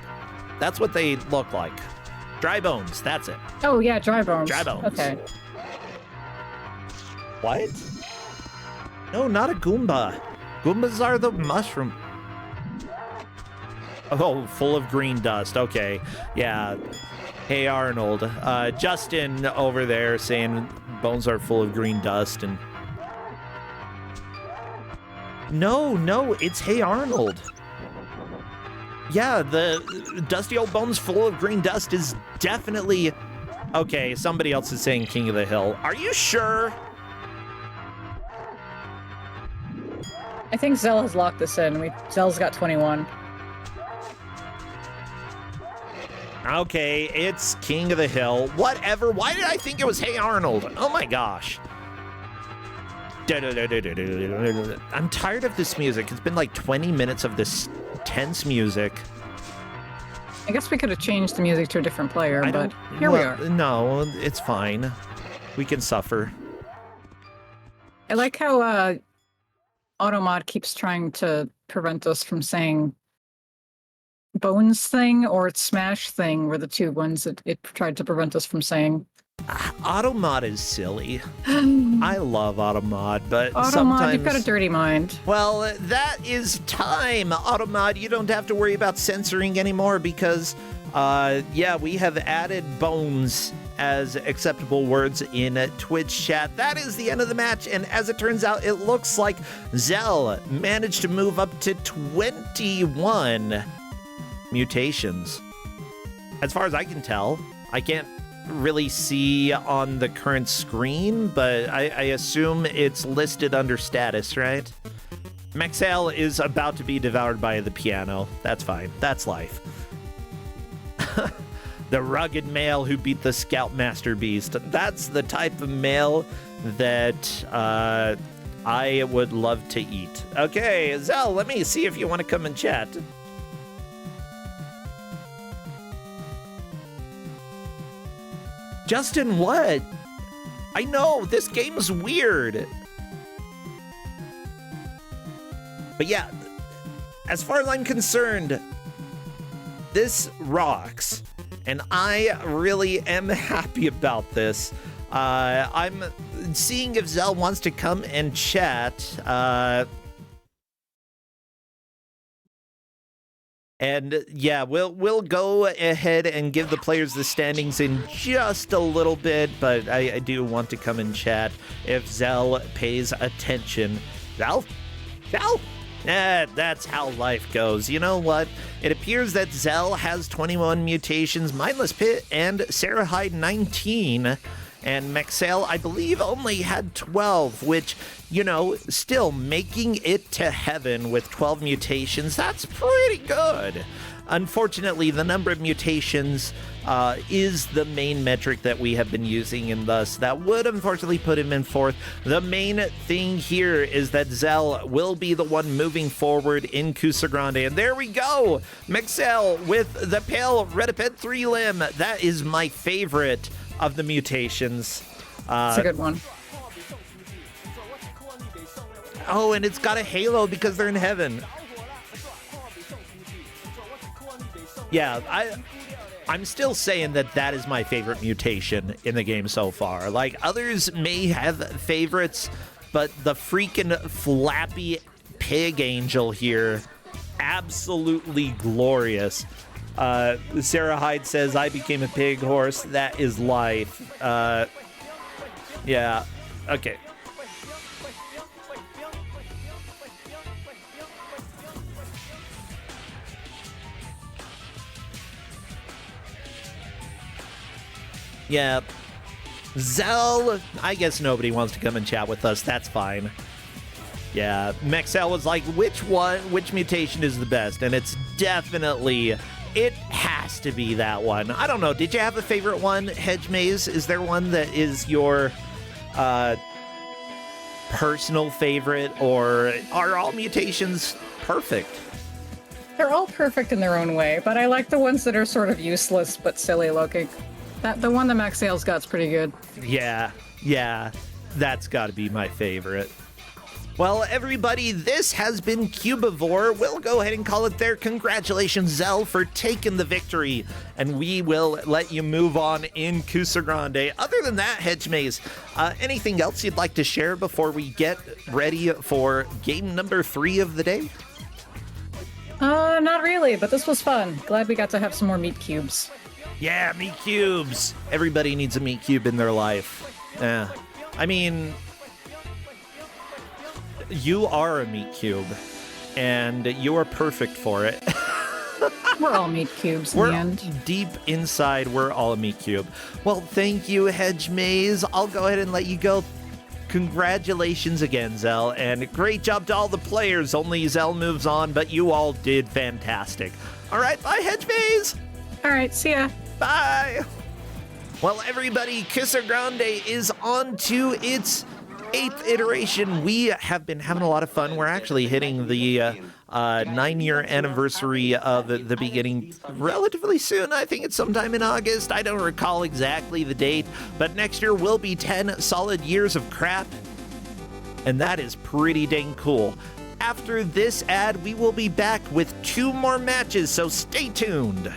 That's what they look like. Dry bones. That's it. Oh yeah, dry bones. Dry bones. Okay. What? No, not a Goomba. Goombas are the mushroom. Oh, full of green dust. Okay. Yeah. Hey, Arnold. Justin over there saying bones are full of green dust and... No, it's Hey Arnold. Yeah, the dusty old bones full of green dust is definitely... Okay, somebody else is saying King of the Hill. Are you sure? I think Zell has locked this in. Zell's got 21. Okay, it's King of the Hill. Whatever. Why did I think it was Hey Arnold? Oh my gosh. I'm tired of this music. It's been like 20 minutes of this tense music. I guess we could have changed the music to a different player, but here we are. No, it's fine. We can suffer. I like how Automod keeps trying to prevent us from saying Bones thing or Smash thing were the two ones that it tried to prevent us from saying. Automod is silly. I love Automod, but Automod, sometimes... you've got a dirty mind. Well, that is time. Automod, you don't have to worry about censoring anymore because, yeah, we have added bones as acceptable words in Twitch chat. That is the end of the match, and as it turns out, it looks like Zell managed to move up to 21 mutations. As far as I can tell, I can't really see on the current screen, but I assume it's listed under status, right? Maxell is about to be devoured by the piano. That's fine. That's life. The rugged male who beat the Scoutmaster Beast. That's the type of male that I would love to eat. Okay, Zell, let me see if you want to come and chat. Justin, what? I know, this game's weird. But yeah, as far as I'm concerned, this rocks. And I really am happy about this. I'm seeing if Zell wants to come and chat. And yeah, we'll go ahead and give the players the standings in just a little bit, but I do want to come and chat if Zell pays attention. Zell? That's how life goes. You know what? It appears that Zell has 21 mutations, Mindless Pit and Sarah Hyde 19, and Maxell, I believe, only had 12, which, you know, still making it to heaven with 12 mutations, that's pretty good. Unfortunately, the number of mutations is the main metric that we have been using, and thus that would unfortunately put him in fourth. The main thing here is that Zell will be the one moving forward in Kusogrand8, and there we go! Maxell with the Pale Rediped 3-limb. That is my favorite of the mutations. It's a good one. Oh, and it's got a halo because they're in heaven. Yeah, I'm still saying that is my favorite mutation in the game so far. Like, others may have favorites, but the freaking flappy pig angel here, absolutely glorious. Sarah Hyde says, I became a pig horse. That is life. Yeah, okay. Yeah. Zell, I guess nobody wants to come and chat with us. That's fine. Yeah, Maxell was like, which mutation is the best? And it's definitely, it has to be that one. I don't know. Did you have a favorite one, Hedge Maze? Is there one that is your personal favorite, or are all mutations perfect? They're all perfect in their own way, but I like the ones that are sort of useless but silly looking. The one that Maxell's got's pretty good. Yeah, that's got to be my favorite. Well, everybody, this has been Cubivore. We'll go ahead and call it there. Congratulations, Zell, for taking the victory, and we will let you move on in Kusogrand8. Other than that, Hedge Maze, anything else you'd like to share before we get ready for game number 3 of the day? Not really, but this was fun. Glad we got to have some more meat cubes. Yeah, meat cubes. Everybody needs a meat cube in their life. Yeah. I mean, you are a meat cube, and you are perfect for it. We're all meat cubes in the end. Deep inside, we're all a meat cube. Well, thank you, Hedge Maze. I'll go ahead and let you go. Congratulations again, Zell, and great job to all the players. Only Zell moves on, but you all did fantastic. All right, bye, Hedge Maze. All right, see ya. Bye. Well, everybody, Kusogrand8 is on to its 8th iteration. We have been having a lot of fun. We're actually hitting the 9-year anniversary of the beginning relatively soon. I think it's sometime in August. I don't recall exactly the date, but next year will be 10 solid years of crap, and that is pretty dang cool. After this ad, we will be back with 2 more matches, so stay tuned.